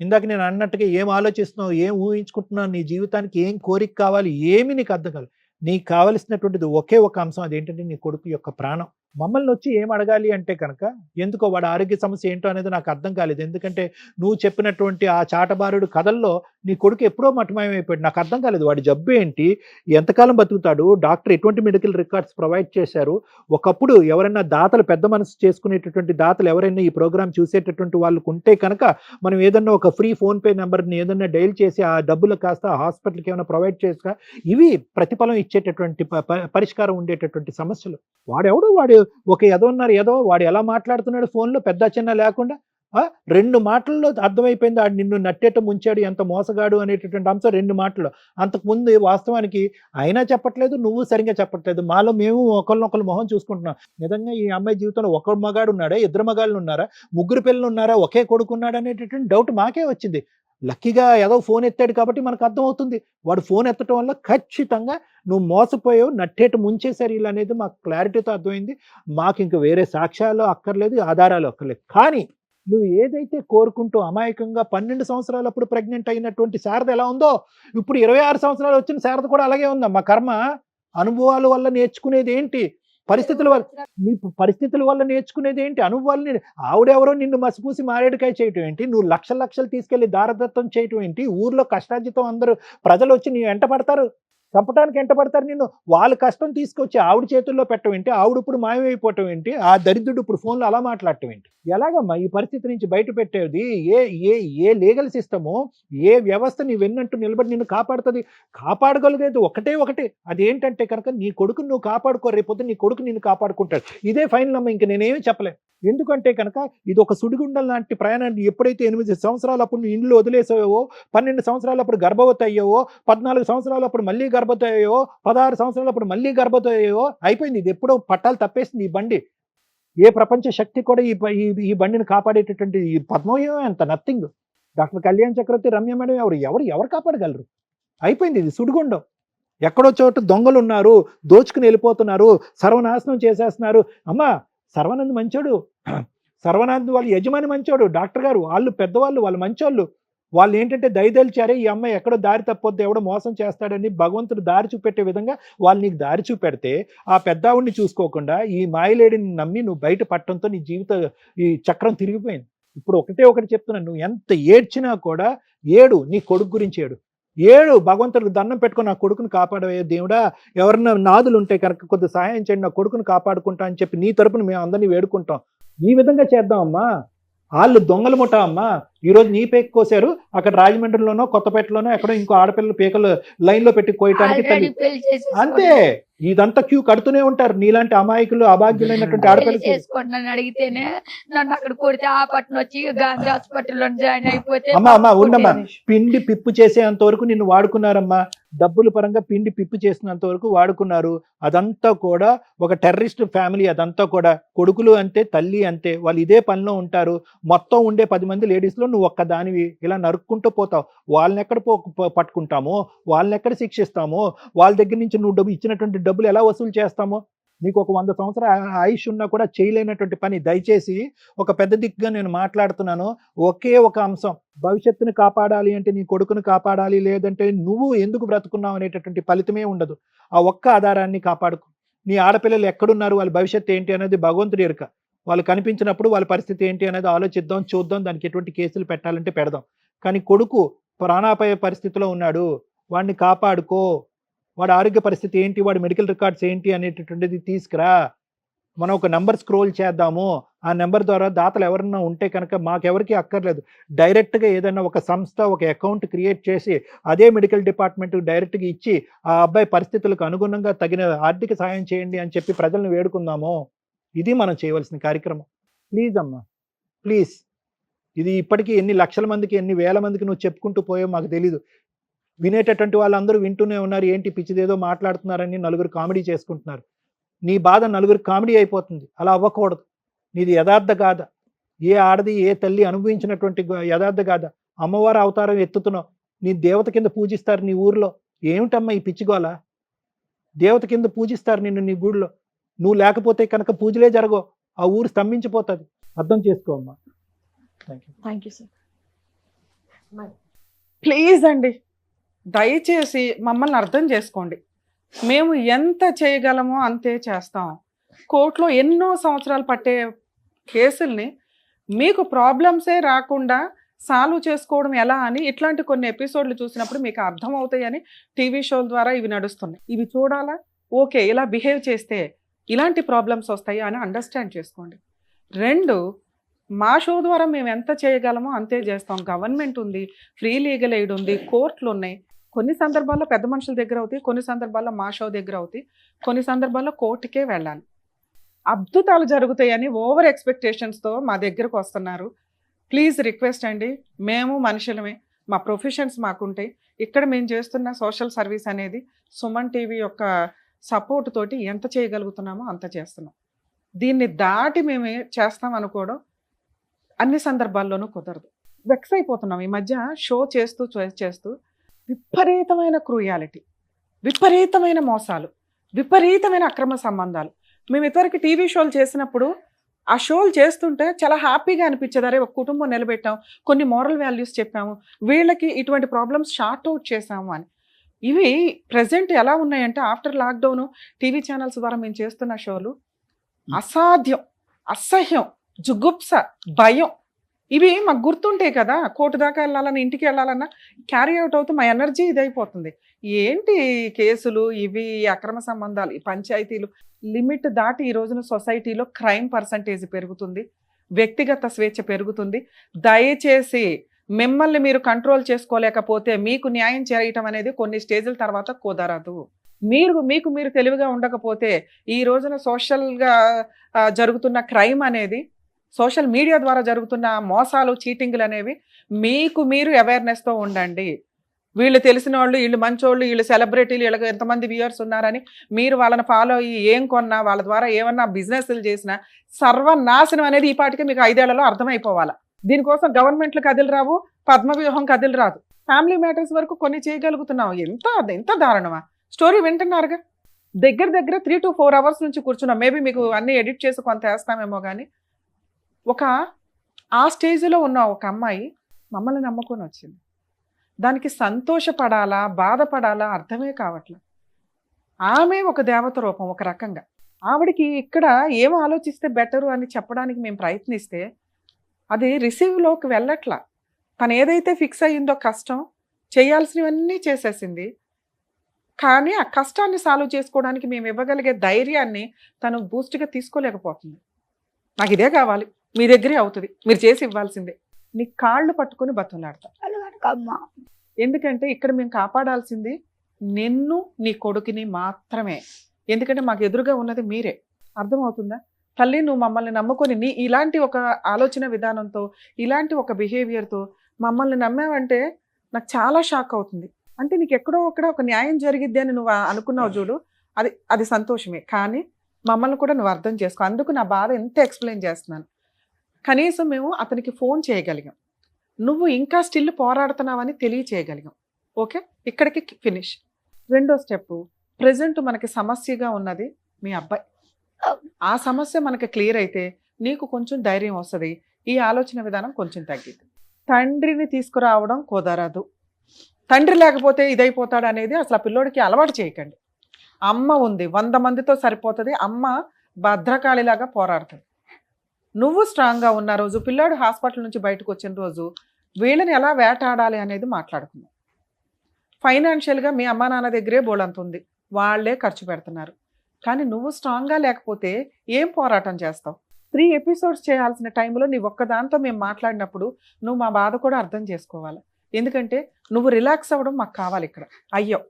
ఇందాక నేను అన్నట్టుగా ఏం ఆలోచిస్తున్నావు, ఏం ఊహించుకుంటున్నావు, నీ జీవితానికి ఏం కోరిక కావాలి, ఏమి నీకు అర్థం కాదు. నీకు కావలసినటువంటిది ఒకే ఒక అంశం, అదేంటంటే నీ కొడుకు యొక్క ప్రాణం. మమ్మల్ని వచ్చి ఏం అడగాలి అంటే కనుక ఎందుకో వాడు ఆరోగ్య సమస్య ఏంటో అనేది నాకు అర్థం కాలేదు. ఎందుకంటే నువ్వు చెప్పినటువంటి ఆ చాటబారుడు కథల్లో నీ కొడుకు ఎప్పుడో మఠమయమైపోయాడు. నాకు అర్థం కాలేదు వాడి జబ్బు ఏంటి, ఎంతకాలం బతుకుతాడు, డాక్టర్ ఎటువంటి మెడికల్ రికార్డ్స్ ప్రొవైడ్ చేశారు. ఒకప్పుడు ఎవరైనా దాతలు పెద్ద మనసు చేసుకునేటటువంటి దాతలు ఎవరైనా ఈ ప్రోగ్రామ్ చూసేటటువంటి వాళ్ళకు ఉంటే కనుక మనం ఏదన్నా ఒక ఫ్రీ ఫోన్పే నెంబర్ని ఏదన్నా డైల్ చేసి ఆ డబ్బులు కాస్త హాస్పిటల్కి ఏమైనా ప్రొవైడ్ చేస్తా, ఇవి ప్రతిఫలం ఇచ్చేటటువంటి పరిష్కారం ఉండేటటువంటి సమస్యలు. వాడెవడు వాడు ఒక ఏదో వాడు ఎలా మాట్లాడుతున్నాడు ఫోన్లో పెద్ద చిన్న లేకుండా. 2 మాటల్లో అర్థమైపోయింది ఆడు నిన్ను నట్టేట ముంచాడు, ఎంత మోసగాడు అనేటటువంటి అంశం 2 మాటల్లో. అంతకుముందు వాస్తవానికి అయినా చెప్పట్లేదు, నువ్వు సరిగ్గా చెప్పట్లేదు. మాలో మేము ఒకళ్ళనొకళ్ళు మొహం చూసుకుంటున్నాం. నిజంగా ఈ అమ్మాయి జీవితంలో ఒక మగాడు ఉన్నాడా, 2 మగాళ్ళు ఉన్నారా, 3 పిల్లలు ఉన్నారా, ఒకే కొడుకు ఉన్నాడా అనేటటువంటి డౌట్ మాకే వచ్చింది. లక్కీగా ఏదో ఫోన్ ఎత్తాడు కాబట్టి మనకు అర్థమవుతుంది. వాడు ఫోన్ ఎత్తడం వల్ల ఖచ్చితంగా నువ్వు మోసపోయావు, నట్టేట ముంచేశారు వీళ్ళు అనేది మాకు క్లారిటీతో అర్థమైంది. మాకు ఇంక వేరే సాక్ష్యాలు అక్కర్లేదు, ఆధారాలు అక్కర్లేదు. కానీ నువ్వు ఏదైతే కోరుకుంటూ అమాయకంగా 12 సంవత్సరాలప్పుడు ప్రెగ్నెంట్ అయినటువంటి శారద ఎలా ఉందో ఇప్పుడు 26 సంవత్సరాలు వచ్చిన శారద కూడా అలాగే ఉందా. మా కర్మ అనుభవాల వల్ల నేర్చుకునేది ఏంటి, పరిస్థితుల వల్ల నేర్చుకునేది ఏంటి, అనుభవాలని. ఆవిడెవరో నిన్ను మసిపూసి మారేడుకాయ చేయటం ఏంటి, నువ్వు లక్షలు తీసుకెళ్లి దారదత్తం చేయటం ఏంటి, ఊర్లో కష్టార్జితం అందరూ ప్రజలు వచ్చి నీ వెంట పడతారు, చంపడానికి ఎంట పడతారు నిన్ను. వాళ్ళ కష్టం తీసుకొచ్చి ఆవిడ చేతుల్లో పెట్టడం ఏంటి, ఆవిడ ఇప్పుడు మాయమైపోవటం ఏంటి, ఆ దరిద్రుడు ఇప్పుడు ఫోన్లో అలా మాట్లాడటం ఏంటి. ఎలాగమ్మా ఈ పరిస్థితి నుంచి బయట పెట్టేది? ఏ లీగల్ సిస్టము, ఏ వ్యవస్థ నీ వెన్నట్టు నిలబడి నిన్ను కాపాడుతుంది? కాపాడగలిగేది ఒకటే, అదేంటంటే కనుక నీ కొడుకుని నువ్వు కాపాడుకో, రేపొద్దు నీ కొడుకు నిన్ను కాపాడుకుంటాడు. ఇదే ఫైనల్ అమ్మ, ఇంక నేనేమి చెప్పలేను. ఎందుకంటే కనుక ఇది ఒక సుడిగుండం లాంటి ప్రయాణాన్ని. ఎప్పుడైతే 8 సంవత్సరాలప్పుడు నువ్వు ఇండ్లు వదిలేసావో, 12 సంవత్సరాలప్పుడు గర్భవతి అయ్యావో, 14 సంవత్సరాలప్పుడు మళ్ళీ గర్భవతి అయ్యావో, 16 సంవత్సరాలప్పుడు మళ్ళీ గర్భవతి అయ్యావో, అయిపోయింది. ఇది ఎప్పుడో పట్టాలు తప్పేసింది ఈ బండి. ఏ ప్రపంచ శక్తి కూడా ఈ బండిని కాపాడేటటువంటి ఈ పద్మవ్యూహం ఎంత నథింగ్. డాక్టర్ కళ్యాణ్ చక్రవర్తి, రమ్య మేడం ఎవరు కాపాడగలరు? అయిపోయింది, ఇది సుడిగుండం. ఎక్కడో చోట దొంగలు ఉన్నారు, దోచుకుని వెళ్ళిపోతున్నారు, సర్వనాశనం చేసేస్తున్నారు. అమ్మా సర్వానంద్ మంచోడు, సర్వానంద్ వాళ్ళ యజమాని మంచోడు, డాక్టర్ గారు వాళ్ళు పెద్దవాళ్ళు, వాళ్ళు మంచోళ్ళు. వాళ్ళు ఏంటంటే దయదలిచారే ఈ అమ్మాయి ఎక్కడో దారి తప్పొద్దు, ఎవడో మోసం చేస్తాడని భగవంతుడు దారి చూపెట్టే విధంగా వాళ్ళు నీకు దారి చూపెడితే ఆ పెద్దావుడిని చూసుకోకుండా ఈ మాయలేడిని నమ్మి నువ్వు బయట పట్టడంతో నీ ఈ చక్రం తిరిగిపోయింది. ఇప్పుడు ఒకటి చెప్తున్నాను, నువ్వు ఎంత ఏడ్చినా కూడా ఏడు, నీ కొడుకు గురించి ఏడు భగవంతుడికి దండం పెట్టుకుని నా కొడుకుని కాపాడవే దేవుడా, ఎవరన్నా నాదులు ఉంటే కనుక కొద్ది సహాయం చేయండి, నా కొడుకుని కాపాడుకుంటా అని చెప్పి నీ తరపున మేము అందరినీ వేడుకుంటాం. ఈ విధంగా చేద్దామమ్మా. వాళ్ళు దొంగలు ముఠా అమ్మా. ఈరోజు నీ పేక కోసారు, అక్కడ రాజమండ్రిలోనో కొత్తపేటలోనో ఎక్కడో ఇంకో ఆడపిల్లలు పేకలు లైన్లో పెట్టి కోయటానికి. అంతే, ఇదంతా క్యూ కడుతూనే ఉంటారు నీలాంటి అమాయకులు, అభాగ్యులైనటువంటి ఆడపిల్లలు. చేసుకుంటున్నాను అడిగితేనే నన్ను అక్కడ కొడితే ఆ పట్టణం వచ్చి గాంధీ హాస్పిటల్లో జాయిన్ అయిపోతే. అమ్మా ఉండమ్మా, పిండి పిప్పు చేసేంత వరకు నిన్ను వాడుకున్నారమ్మా. డబ్బుల పరంగా పిండి పిప్పు చేసినంత వరకు వాడుకున్నారు. అదంతా కూడా ఒక టెర్రరిస్ట్ ఫ్యామిలీ. అదంతా కూడా కొడుకులు అంతే, తల్లి అంతే, వాళ్ళు ఇదే పనిలో ఉంటారు. మొత్తం ఉండే 10 మంది లేడీస్లో నువ్వు ఒక్క దానివి ఇలా నరుక్కుంటూ పోతావు. వాళ్ళని ఎక్కడ పట్టుకుంటామో, వాళ్ళని ఎక్కడ శిక్షిస్తామో, వాళ్ళ దగ్గర నుంచి నువ్వు ఇచ్చినటువంటి డబ్బులు ఎలా వసూలు చేస్తామో. నీకు ఒక 100 సంవత్సరాల ఆయుష్ ఉన్నా కూడా చేయలేనటువంటి పని. దయచేసి ఒక పెద్ద దిక్కుగా నేను మాట్లాడుతున్నాను. ఒకే ఒక అంశం, భవిష్యత్తుని కాపాడాలి అంటే నీ కొడుకుని కాపాడాలి, లేదంటే నువ్వు ఎందుకు బ్రతుకున్నావు అనేటటువంటి ఫలితమే ఉండదు. ఆ ఒక్క ఆధారాన్ని కాపాడుకో. నీ ఆడపిల్లలు ఎక్కడున్నారు, వాళ్ళ భవిష్యత్తు ఏంటి అనేది భగవంతుడి ఎరుక. వాళ్ళు కనిపించినప్పుడు వాళ్ళ పరిస్థితి ఏంటి అనేది ఆలోచిద్దాం, చూద్దాం, దానికి ఎటువంటి కేసులు పెట్టాలంటే పెడదాం. కానీ కొడుకు ప్రాణాపాయ పరిస్థితిలో ఉన్నాడు, వాడిని కాపాడుకో, వాడి ఆరోగ్య పరిస్థితి ఏంటి, వాడి మెడికల్ రికార్డ్స్ ఏంటి అనేటటువంటిది తీసుకురా, మనం ఒక నెంబర్ స్క్రోల్ చేద్దాము, ఆ నెంబర్ ద్వారా దాతలు ఎవరన్నా ఉంటే కనుక మాకెవరికి అక్కర్లేదు, డైరెక్ట్గా ఏదైనా ఒక సంస్థ ఒక అకౌంట్ క్రియేట్ చేసి అదే మెడికల్ డిపార్ట్మెంట్ డైరెక్ట్గా ఇచ్చి ఆ అబ్బాయి పరిస్థితులకు అనుగుణంగా తగిన ఆర్థిక సాయం చేయండి అని చెప్పి ప్రజలను వేడుకుందాము. ఇది మనం చేయవలసిన కార్యక్రమం. ప్లీజ్ అమ్మా, ప్లీజ్. ఇది ఇప్పటికీ ఎన్ని లక్షల మందికి, ఎన్ని వేల మందికి నువ్వు చెప్పుకుంటూ పోయో మాకు తెలీదు. వినేటటువంటి వాళ్ళందరూ వింటూనే ఉన్నారు, ఏంటి పిచ్చిదేదో మాట్లాడుతున్నారని నలుగురు కామెడీ చేసుకుంటున్నారు. నీ బాధ నలుగురు కామెడీ అయిపోతుంది. అలా అవ్వకూడదు. నీది యథార్థ గాథ. ఏ ఆడది ఏ తల్లి అనుభవించినటువంటి యథార్థ గాథ. అమ్మవారు అవతారం ఎత్తుతున్నావు, నీ దేవత కింద పూజిస్తారు నీ ఊర్లో. ఏమిటమ్మా ఈ పిచ్చిగోల? దేవత కింద పూజిస్తారు నిన్ను నీ గుడిలో. నువ్వు లేకపోతే కనుక పూజలే జరగవు, ఆ ఊరు స్తంభించిపోతుంది. అర్థం చేసుకో అమ్మా. Thank you sir. ప్లీజ్ అండి, దయచేసి మమ్మల్ని అర్థం చేసుకోండి. మేము ఎంత చేయగలమో అంతే చేస్తాం. కోర్టులో ఎన్నో సంవత్సరాలు పట్టే కేసుల్ని మీకు ప్రాబ్లమ్సే రాకుండా సాల్వ్ చేసుకోవడం ఎలా అని ఇట్లాంటి కొన్ని ఎపిసోడ్లు చూసినప్పుడు మీకు అర్థం అవుతాయని టీవీ షోల ద్వారా ఇవి నడుస్తున్నాయి. ఇవి చూడాలా, ఓకే ఇలా బిహేవ్ చేస్తే ఇలాంటి ప్రాబ్లమ్స్ వస్తాయి అని అండర్స్టాండ్ చేసుకోండి. 2, మా షో ద్వారా మేము ఎంత చేయగలమో అంతే చేస్తాం. గవర్నమెంట్ ఉంది, ఫ్రీ లీగల్ ఎయిడ్ ఉంది, కోర్టులు ఉన్నాయి. కొన్ని సందర్భాల్లో పెద్ద మనుషుల దగ్గర అవుతాయి, కొన్ని సందర్భాల్లో మా షో దగ్గర అవుతాయి, కొన్ని సందర్భాల్లో కోర్టుకే వెళ్ళాలి. అద్భుతాలు జరుగుతాయని ఓవర్ ఎక్స్పెక్టేషన్స్తో మా దగ్గరకు వస్తున్నారు. ప్లీజ్ రిక్వెస్ట్ అండి, మేము మనుషులమే, మా ప్రొఫెషన్స్ మాకుంటాయి. ఇక్కడ మేము చేస్తున్న సోషల్ సర్వీస్ అనేది సుమన్ టీవీ యొక్క సపోర్ట్ తోటి ఎంత చేయగలుగుతున్నామో అంత చేస్తున్నాం. దీన్ని దాటి మేము చేస్తాం అనుకోవడం అన్ని సందర్భాల్లోనూ కుదరదు. వెక్స్ అయిపోతున్నాం ఈ మధ్య షో చేస్తూ విపరీతమైన క్రూయాలిటీ, విపరీతమైన మోసాలు, విపరీతమైన అక్రమ సంబంధాలు. మేము ఇదివరకు టీవీ షోలు చేసినప్పుడు ఆ షోలు చేస్తుంటే చాలా హ్యాపీగా అనిపించేది. అరే ఒక కుటుంబం నిలబెట్టాము, కొన్ని మోరల్ వాల్యూస్ చెప్పాము, వీళ్ళకి ఇటువంటి ప్రాబ్లమ్స్ షార్ట్ అవుట్ చేసాము అని. ఇవి ప్రజెంట్ ఎలా ఉన్నాయంటే ఆఫ్టర్ లాక్డౌన్ టీవీ ఛానల్స్ ద్వారా మేము చేస్తున్న షోలు అసాధ్యం, అసహ్యం, జుగుప్స, భయం. ఇవి మాకు గుర్తుంటాయి కదా, కోర్టు దాకా వెళ్ళాలన్నా ఇంటికి వెళ్ళాలన్నా క్యారీ అవుట్ అవుతూ మా ఎనర్జీ ఇదైపోతుంది. ఏంటి కేసులు ఇవి, అక్రమ సంబంధాలు, ఈ పంచాయతీలు లిమిట్ దాటి ఈ రోజున సొసైటీలో క్రైమ్ పర్సంటేజ్ పెరుగుతుంది, వ్యక్తిగత స్వేచ్ఛ పెరుగుతుంది. దయచేసి మిమ్మల్ని మీరు కంట్రోల్ చేసుకోలేకపోతే మీకు న్యాయం చేయటం అనేది కొన్ని స్టేజ్ల తర్వాత కుదరదు. మీకు మీరు తెలివిగా ఉండకపోతే ఈ రోజున సోషల్గా జరుగుతున్న క్రైమ్ అనేది, సోషల్ మీడియా ద్వారా జరుగుతున్న మోసాలు, చీటింగ్లు అనేవి మీకు మీరు అవేర్నెస్తో ఉండండి. వీళ్ళు తెలిసిన వాళ్ళు, వీళ్ళు మంచోళ్ళు, వీళ్ళు సెలబ్రిటీలు, వీళ్ళకి ఎంతమంది వ్యూయర్స్ ఉన్నారని మీరు వాళ్ళని ఫాలో అయ్యి ఏం కొన్నా, వాళ్ళ ద్వారా ఏమన్నా బిజినెస్లు చేసినా సర్వనాశనం అనేది ఈ పాటికి మీకు 5 ఏళ్లలో అర్థమైపోవాలి. దీనికోసం గవర్నమెంట్లు కదిలి రావు, పద్మవ్యూహం కదిలి రాదు. ఫ్యామిలీ మ్యాటర్స్ వరకు కొన్ని చేయగలుగుతున్నాం. ఎంత దారుణమా? స్టోరీ వింటున్నారుగా, దగ్గర 3 to 4 hours నుంచి కూర్చున్నాం. మేబీ మీకు అన్నీ ఎడిట్ చేసి కొంత వేస్తామేమో కానీ ఆ స్టేజ్లో ఉన్న ఒక అమ్మాయి మమ్మల్ని నమ్ముకొని వచ్చింది. దానికి సంతోషపడాలా, బాధపడాలా అర్థమే కావట్లేదు. ఆమె ఒక దేవత రూపం ఒక రకంగా. ఆవిడకి ఇక్కడ ఏం ఆలోచిస్తే బెటరు అని చెప్పడానికి మేము ప్రయత్నిస్తే అది రిసీవ్లోకి వెళ్ళట్లా. తను ఏదైతే ఫిక్స్ అయ్యిందో కష్టం, చేయాల్సినవన్నీ చేసేసింది. కానీ ఆ కష్టాన్ని సాల్వ్ చేసుకోవడానికి మేము ఇవ్వగలిగే ధైర్యాన్ని తను బూస్ట్గా తీసుకోలేకపోతుంది. నాకు ఇదే కావాలి, మీ దగ్గరే అవుతుంది, మీరు చేసి ఇవ్వాల్సిందే. నీ కాళ్ళు పట్టుకొని బతులాడతా. ఎందుకంటే ఇక్కడ మేము కాపాడాల్సింది నిన్ను, నీ కొడుకుని మాత్రమే. ఎందుకంటే మాకు ఎదురుగా ఉన్నది మీరే. అర్థమవుతుందా తల్లి? నువ్వు మమ్మల్ని నమ్ముకొని నీ ఇలాంటి ఒక ఆలోచన విధానంతో, ఇలాంటి ఒక బిహేవియర్తో మమ్మల్ని నమ్మావంటే నాకు చాలా షాక్ అవుతుంది. అంటే నీకు ఎక్కడో ఒక న్యాయం జరిగిద్ది అని నువ్వు అనుకున్నావు చూడు, అది సంతోషమే. కానీ మమ్మల్ని కూడా నువ్వు అర్థం చేసుకో. అందుకు నా బాధ ఎంత ఎక్స్ప్లెయిన్ చేస్తున్నాను. కనీసం మేము అతనికి ఫోన్ చేయగలిగాం, నువ్వు ఇంకా స్టిల్ పోరాడుతున్నావని తెలియచేయగలిగాం. ఓకే, ఇక్కడికి ఫినిష్. 2వ స్టెప్, ప్రజెంట్ మనకి సమస్యగా ఉన్నది మీ అబ్బాయి. ఆ సమస్య మనకి క్లియర్ అయితే నీకు కొంచెం ధైర్యం వస్తుంది, ఈ ఆలోచన విధానం కొంచెం తగ్గిద్ది. తండ్రిని తీసుకురావడం కుదరదు. తండ్రి లేకపోతే ఇదైపోతాడు అనేది అసలు ఆ పిల్లోడికి అలవాటు చేయకండి. అమ్మ ఉంది, 100 మందితో సరిపోతుంది. అమ్మ భద్రకాళిలాగా పోరాడుతుంది. నువ్వు స్ట్రాంగ్గా ఉన్న రోజు, పిల్లాడు హాస్పిటల్ నుంచి బయటకు వచ్చిన రోజు వీళ్ళని ఎలా వేటాడాలి అనేది మాట్లాడుకుందాం. ఫైనాన్షియల్గా మీ అమ్మా నాన్న దగ్గరే బోలంత ఉంది, వాళ్ళే ఖర్చు పెడుతున్నారు. కానీ నువ్వు స్ట్రాంగ్గా లేకపోతే ఏం పోరాటం చేస్తావు? 3 ఎపిసోడ్స్ చేయాల్సిన టైంలో నీ ఒక్కదాంతో మేము మాట్లాడినప్పుడు నువ్వు మా బాధ కూడా అర్థం చేసుకోవాలి. ఎందుకంటే నువ్వు రిలాక్స్ అవ్వడం మాకు కావాలి ఇక్కడ. అయ్యో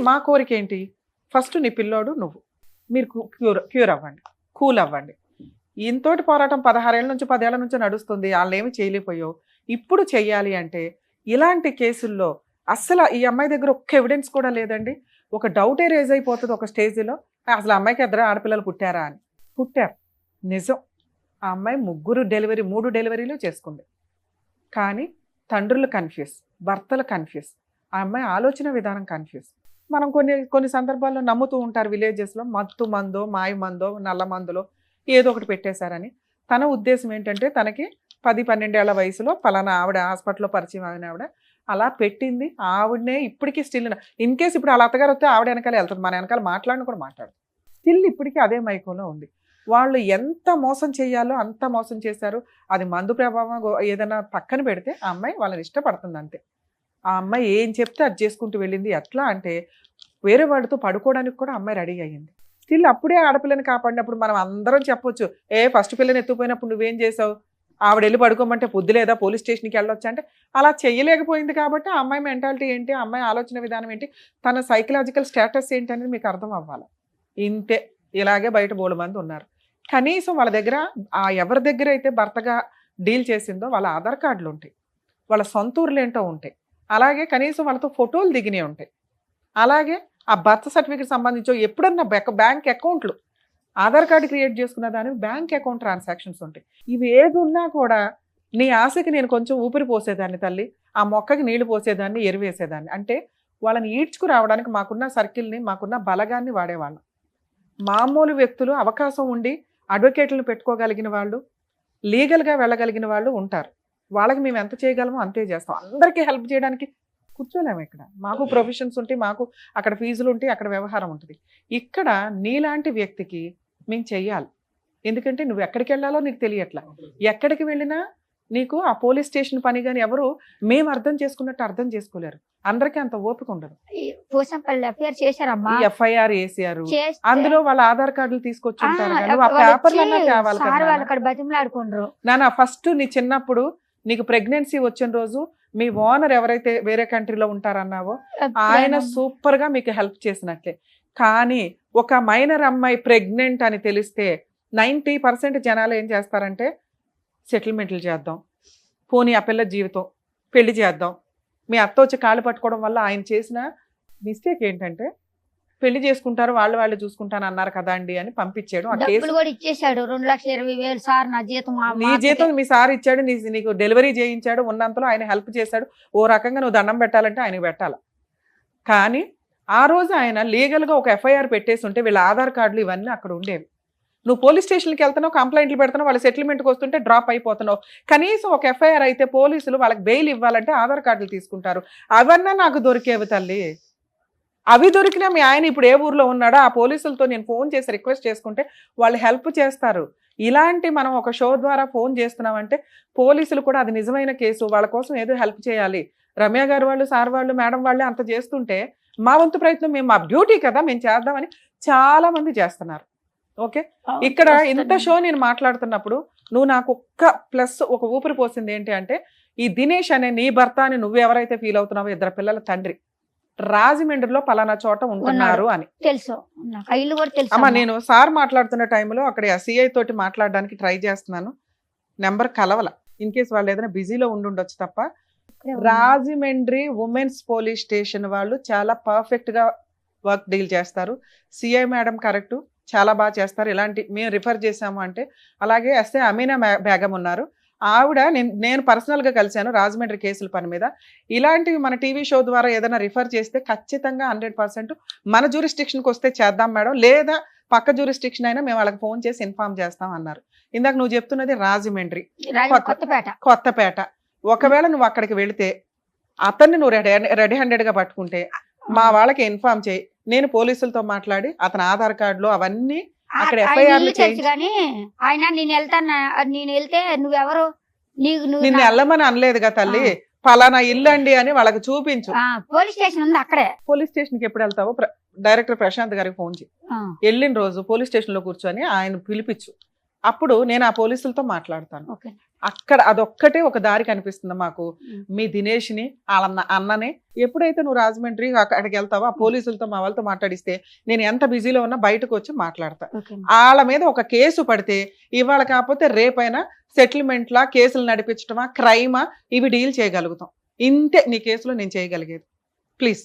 మా కోరిక ఏంటి? ఫస్ట్ నీ పిల్లోడు నువ్వు మీరు క్యూర్ అవ్వండి, కూల్ అవ్వండి. ఇంతోటి పోరాటం 16 ఏళ్ళ నుంచి 10 ఏళ్ల నుంచి నడుస్తుంది, వాళ్ళు ఏమి చేయలేకపోయావు. ఇప్పుడు చెయ్యాలి అంటే ఇలాంటి కేసుల్లో అస్సలు ఈ అమ్మాయి దగ్గర ఒక్క ఎవిడెన్స్ కూడా లేదండి. ఒక డౌటే రేజ్ అయిపోతుంది ఒక స్టేజ్లో, అసలు అమ్మాయికి 2 ఆడపిల్లలు పుట్టారా అని. పుట్టారు, నిజం. ఆ అమ్మాయి 3 డెలివరీలు చేసుకుంది. కానీ తండ్రులు కన్ఫ్యూజ్, భర్తలు కన్ఫ్యూజ్, ఆ అమ్మాయి ఆలోచన విధానం కన్ఫ్యూజ్. మనం కొన్ని సందర్భాల్లో నమ్ముతూ ఉంటారు విలేజెస్లో, మత్తు మందో మాయ మందో నల్ల మందులో ఏదో ఒకటి పెట్టేశారని. తన ఉద్దేశం ఏంటంటే తనకి 10-12 ఏళ్ల వయసులో పలానా ఆవిడ హాస్పిటల్లో పరిచయం అయిన ఆవిడ అలా పెట్టింది. ఆవిడనే ఇప్పటికీ స్టిల్ ఇన్ కేసు ఇప్పుడు వాళ్ళ అత్తగారు వస్తే ఆవిడ వెనకాల వెళ్తుంది, మన వెనకాల మాట్లాడిన కూడా మాట్లాడు. స్టిల్ ఇప్పటికీ అదే మైకంలో ఉంది. వాళ్ళు ఎంత మోసం చేయాలో అంత మోసం చేశారు. అది మందు ప్రభావం ఏదైనా పక్కన పెడితే ఆ అమ్మాయి వాళ్ళని ఇష్టపడుతుంది అంతే. ఆ అమ్మాయి ఏం చెప్తే అది చేసుకుంటూ వెళ్ళింది. ఎట్లా అంటే వేరే వాడితో పడుకోవడానికి కూడా అమ్మాయి రెడీ అయ్యింది. స్టిల్ అప్పుడే ఆడపిల్లని కాపాడినప్పుడు మనం అందరం చెప్పొచ్చు, ఫస్ట్ పిల్లని ఎత్తుకుపోయినప్పుడు నువ్వేం చేసావు, ఆవిడ వెళ్ళి పడుకోమంటే బుద్ధి లేదా, పోలీస్ స్టేషన్కి వెళ్ళొచ్చు అంటే అలా చేయలేకపోయింది. కాబట్టి ఆ అమ్మాయి మెంటాలిటీ ఏంటి, ఆ అమ్మాయి ఆలోచన విధానం ఏంటి, తన సైకలాజికల్ స్టేటస్ ఏంటి అనేది మీకు అర్థం అవ్వాలి. ఇంతే. ఇలాగే బయట బోడు మంది ఉన్నారు. కనీసం వాళ్ళ దగ్గర ఎవరి దగ్గర అయితే భర్తగా డీల్ చేసిందో వాళ్ళ ఆధార్ కార్డులు ఉంటాయి, వాళ్ళ సొంత ఊర్లు ఏంటో ఉంటాయి, అలాగే కనీసం వాళ్ళతో ఫోటోలు దిగినవి ఉంటాయి, అలాగే ఆ బర్త్ సర్టిఫికేట్ సంబంధించి ఎప్పుడన్నా బ్యాంక్ అకౌంట్లు, ఆధార్ కార్డు క్రియేట్ చేసుకున్న దానికి బ్యాంక్ అకౌంట్ ట్రాన్సాక్షన్స్ ఉంటాయి. ఇవి ఏది ఉన్నా కూడా నీ ఆశకి నేను కొంచెం ఊపిరి పోసేదాన్ని తల్లి, ఆ మొక్కకి నీళ్లు పోసేదాన్ని, ఎరువేసేదాన్ని. అంటే వాళ్ళని ఈడ్చుకు రావడానికి మాకున్న సర్కిల్ని, మాకున్న బలగాన్ని వాడేవాళ్ళం. మామూలు వ్యక్తులు అవకాశం ఉండి అడ్వకేట్లను పెట్టుకోగలిగిన వాళ్ళు, లీగల్గా వెళ్ళగలిగిన వాళ్ళు ఉంటారు. వాళ్ళకి మేము ఎంత చేయగలమో అంతే చేస్తాం. అందరికీ హెల్ప్ చేయడానికి కూర్చోలేము ఇక్కడ. మాకు ప్రొఫెషన్స్ ఉంటాయి, మాకు అక్కడ ఫీజులు ఉంటాయి, అక్కడ వ్యవహారం ఉంటుంది. ఇక్కడ నీలాంటి వ్యక్తికి మేము చెయ్యాలి. ఎందుకంటే నువ్వు ఎక్కడికి వెళ్ళాలో నీకు తెలియట్లా. ఎక్కడికి వెళ్ళినా నీకు ఆ పోలీస్ స్టేషన్ పని కానీ ఎవరు మేము అర్థం చేసుకున్నట్టు అర్థం చేసుకోలేరు. అందరికీ అంత ఓపిక ఉండదు. ఎఫ్ఐఆర్ వేసారు, అందులో వాళ్ళ ఆధార్ కార్డులు తీసుకొచ్చుంటారు. నాన్న ఫస్ట్ నీ చిన్నప్పుడు నీకు ప్రెగ్నెన్సీ వచ్చిన రోజు మీ ఓనర్ ఎవరైతే వేరే కంట్రీలో ఉంటారన్నావో ఆయన సూపర్ గా మీకు హెల్ప్ చేసినట్లే. కానీ ఒక మైనర్ అమ్మాయి ప్రెగ్నెంట్ అని తెలిస్తే 90% జనాలు ఏం చేస్తారంటే సెటిల్మెంట్లు చేద్దాం, పోనీ ఆ పిల్ల జీవితం పెళ్లి చేద్దాం. మీ అత్త వచ్చి కాళ్ళు పట్టుకోవడం వల్ల ఆయన చేసిన మిస్టేక్ ఏంటంటే పెళ్లి చేసుకుంటారు, వాళ్ళు చూసుకుంటాను అన్నారు కదా అండి అని పంపించాడు. ఆ కేసు కూడా ఇచ్చేసాడు. 2,20,000 సార్ నా జీతం, నీ జీతం మీ సార్ ఇచ్చాడు, నీకు డెలివరీ చేయించాడు, ఉన్నంతలో ఆయన హెల్ప్ చేశాడు. ఓ రకంగా నువ్వు దండం పెట్టాలంటే ఆయనకు పెట్టాలి. కానీ ఆ రోజు ఆయన లీగల్గా ఒక ఎఫ్ఐఆర్ పెట్టేసి ఉంటే వీళ్ళ ఆధార్ కార్డులు ఇవన్నీ అక్కడ ఉండేవి. నువ్వు పోలీస్ స్టేషన్కి వెళ్తున్నావు, కంప్లైంట్లు పెడుతున్నావు, వాళ్ళ సెటిల్మెంట్కి వస్తుంటే డ్రాప్ అయిపోతున్నావు. కనీసం ఒక ఎఫ్ఐఆర్ అయితే పోలీసులు వాళ్ళకి బెయిల్ ఇవ్వాలంటే ఆధార్ కార్డులు తీసుకుంటారు. అవన్నా నాకు దొరికేవి తల్లి. అవి దొరికినా మీ ఆయన ఇప్పుడు ఏ ఊర్లో ఉన్నాడో ఆ పోలీసులతో నేను ఫోన్ చేసి రిక్వెస్ట్ చేసుకుంటే వాళ్ళు హెల్ప్ చేస్తారు. ఇలాంటి మనం ఒక షో ద్వారా ఫోన్ చేస్తున్నామంటే పోలీసులు కూడా అది నిజమైన కేసు, వాళ్ళ కోసం ఏదో హెల్ప్ చేయాలి. రమ్య గారు వాళ్ళు, సార్ వాళ్ళు, మేడం వాళ్ళే అంత చేస్తుంటే మా వంతు ప్రయత్నం మేము, మా డ్యూటీ కదా మేము చేద్దామని చాలా మంది చేస్తున్నారు. ఓకే, ఇక్కడ ఇంత షో నేను మాట్లాడుతున్నప్పుడు నువ్వు నాకు ఒక ఊపిరి పోసింది ఏంటి అంటే ఈ దినేష్ అనే నీ భర్త అని నువ్వు ఎవరైతే ఫీల్ అవుతున్నావో 2 పిల్లల తండ్రి రాజమండ్రిలో పలానా చోట ఉంటున్నారు అని తెలుసు. అమ్మా నేను సార్ మాట్లాడుతున్న టైంలో అక్కడ సిఐ తోటి మాట్లాడడానికి ట్రై చేస్తున్నాను, నెంబర్ కలవల. ఇన్ కేసు వాళ్ళు ఏదైనా బిజీలో ఉండుండొచ్చు తప్ప. రాజమండ్రి ఉమెన్స్ పోలీస్ స్టేషన్ వాళ్ళు చాలా పర్ఫెక్ట్ గా వర్క్ డీల్ చేస్తారు. సిఐ మేడం కరెక్ట్, చాలా బాగా చేస్తారు. ఇలాంటి మేము రిఫర్ చేసాము అంటే అలాగే ఎస్ఐ అమీనా బేగం ఉన్నారు, ఆవిడ నేను పర్సనల్గా కలిశాను రాజమండ్రి కేసుల పని మీద. ఇలాంటివి మన టీవీ షో ద్వారా ఏదైనా రిఫర్ చేస్తే ఖచ్చితంగా 100% మన జ్యూరిస్డిక్షన్కి వస్తే చేద్దాం మేడం, లేదా పక్క జ్యూరిస్డిక్షన్ అయినా మేము వాళ్ళకి ఫోన్ చేసి ఇన్ఫార్మ్ చేస్తాం అన్నారు. ఇందాక నువ్వు చెప్తున్నది రాజమండ్రి, కొత్తపేట. ఒకవేళ నువ్వు అక్కడికి వెళితే అతన్ని నువ్వు రెడీ హ్యాండెడ్గా పట్టుకుంటే మా వాళ్ళకి ఇన్ఫార్మ్ చేయి, నేను పోలీసులతో మాట్లాడి అతని ఆధార్ కార్డులో అవన్నీ అక్కడ ఆయన FIR ఇల్లు తెలుసు కానీ ఆయన నేను వెళ్తే నువ్వెవరు నువ్వు నిన్ను వెళ్ళమని అనలేదుగా తల్లి, పలానా ఇల్లు అండి అని వాళ్ళకి చూపించు. పోలీస్ స్టేషన్ ఉంది అక్కడే. పోలీస్ స్టేషన్ కి ఎప్పుడు వెళ్తావో డైరెక్టర్ ప్రశాంత్ గారికి ఫోన్ చేయి. వెళ్ళిన రోజు పోలీస్ స్టేషన్ లో కూర్చొని ఆయన పిలిపించు. అప్పుడు నేను ఆ పోలీసులతో మాట్లాడతాను. అక్కడ అదొక్కటే ఒక దారి కనిపిస్తుంది మాకు. మీ దినేష్ ని వాళ్ళ అన్ననే ఎప్పుడైతే నువ్వు రాజమండ్రి అక్కడికి వెళ్తావో ఆ పోలీసులతో మా వాళ్ళతో మాట్లాడిస్తే నేను ఎంత బిజీలో ఉన్నా బయటకు వచ్చి మాట్లాడతా. వాళ్ళ మీద ఒక కేసు పడితే ఇవాళ కాకపోతే రేపైనా సెటిల్మెంట్ లా కేసులు నడిపించడమా క్రైమా ఇవి డీల్ చేయగలుగుతాం. ఇంతే నీ కేసులో నేను చేయగలిగేది. ప్లీజ్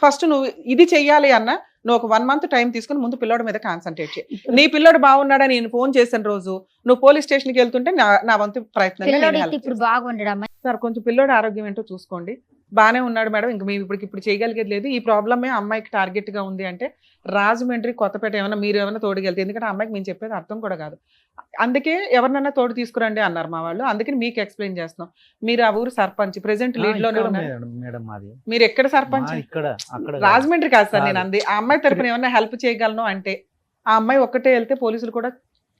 ఫస్ట్ నువ్వు ఇది చెయ్యాలి అన్న నువ్వు ఒక 1 month టైం తీసుకుని ముందు పిల్లోడి మీద కాన్సన్ట్రేట్ చేయి. నీ పిల్లోడు బాగున్నాడని నేను ఫోన్ చేసిన రోజు నువ్వు పోలీస్ స్టేషన్కి వెళ్తుంటే నా వంతు ప్రయత్నం. సార్ కొంచెం పిల్లోడి ఆరోగ్యం ఏంటో చూసుకోండి. బానే ఉన్నాడు మేడం, ఇంక మేము ఇప్పుడు చేయగలిగేది లేదు. ఈ ప్రాబ్లమే అమ్మాయికి టార్గెట్ గా ఉంది అంటే రాజమండ్రి కొత్తపేట ఏమైనా మీరు ఏమైనా తోడుకెళ్తే, ఎందుకంటే అమ్మాయికి మేము చెప్పేది అర్థం కూడా కాదు. అందుకే ఎవరినైనా తోడు తీసుకురండి అన్నారు మా వాళ్ళు. అందుకని మీకు ఎక్స్ప్లెయిన్ చేస్తున్నాం. మీరు ఆ ఊరు సర్పంచ్ ప్రెసెంట్ లీడ్ లోనే ఉన్నారు. మీరు ఎక్కడ సర్పంచ్? రాజమండ్రి కాదు సార్ నేను అంది. ఆ అమ్మాయి తరపున ఏమైనా హెల్ప్ చేయగలను అంటే ఆ అమ్మాయి ఒక్కటే వెళ్తే పోలీసులు కూడా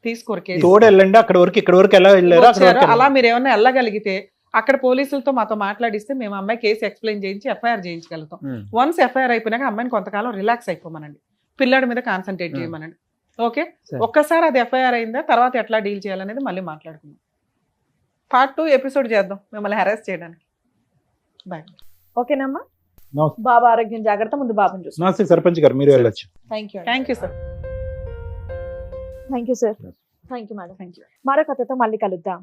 తీసుకోరు కేసు. తోడు వెళ్ళండి అక్కడ వరకు ఇక్కడ వరకు ఎలా వెళ్ళారు. అలా మీరు ఏమైనా వెళ్ళగలిగితే అక్కడ పోలీసులతో మాతో మాట్లాడిస్తే మేము అమ్మాయి కేసు ఎక్స్ప్లెయిన్ చేయించి FIR చేయించగలుగుతాం. వన్స్ FIR అయిపోయినాక అమ్మాయిని కొంతకాలం రిలాక్స్ అయిపోమనండి, పిల్లాడి మీద కాన్సన్ట్రేట్ చేయమనండి. ఓకే, ఒక్కసారి అది FIR అయిందా తర్వాత ఎట్లా డీల్ చేయాలనేది మళ్ళీ మాట్లాడుకుందాం. Part 2 ఎపిసోడ్ చేద్దాం మిమ్మల్ని హెరాస్ చేయడానికి. బాయ్. ఓకేనమ్మా, బాబా ఆరోగ్యం జాగ్రత్త. ముందు బాబుని చూసి. నమస్తే సర్పంచ్ గారు, మీరు వెళ్ళొచ్చు. Thank you sir. Thank you sir. Thank you madam. మరో కథతో మళ్ళీ కలుద్దాం.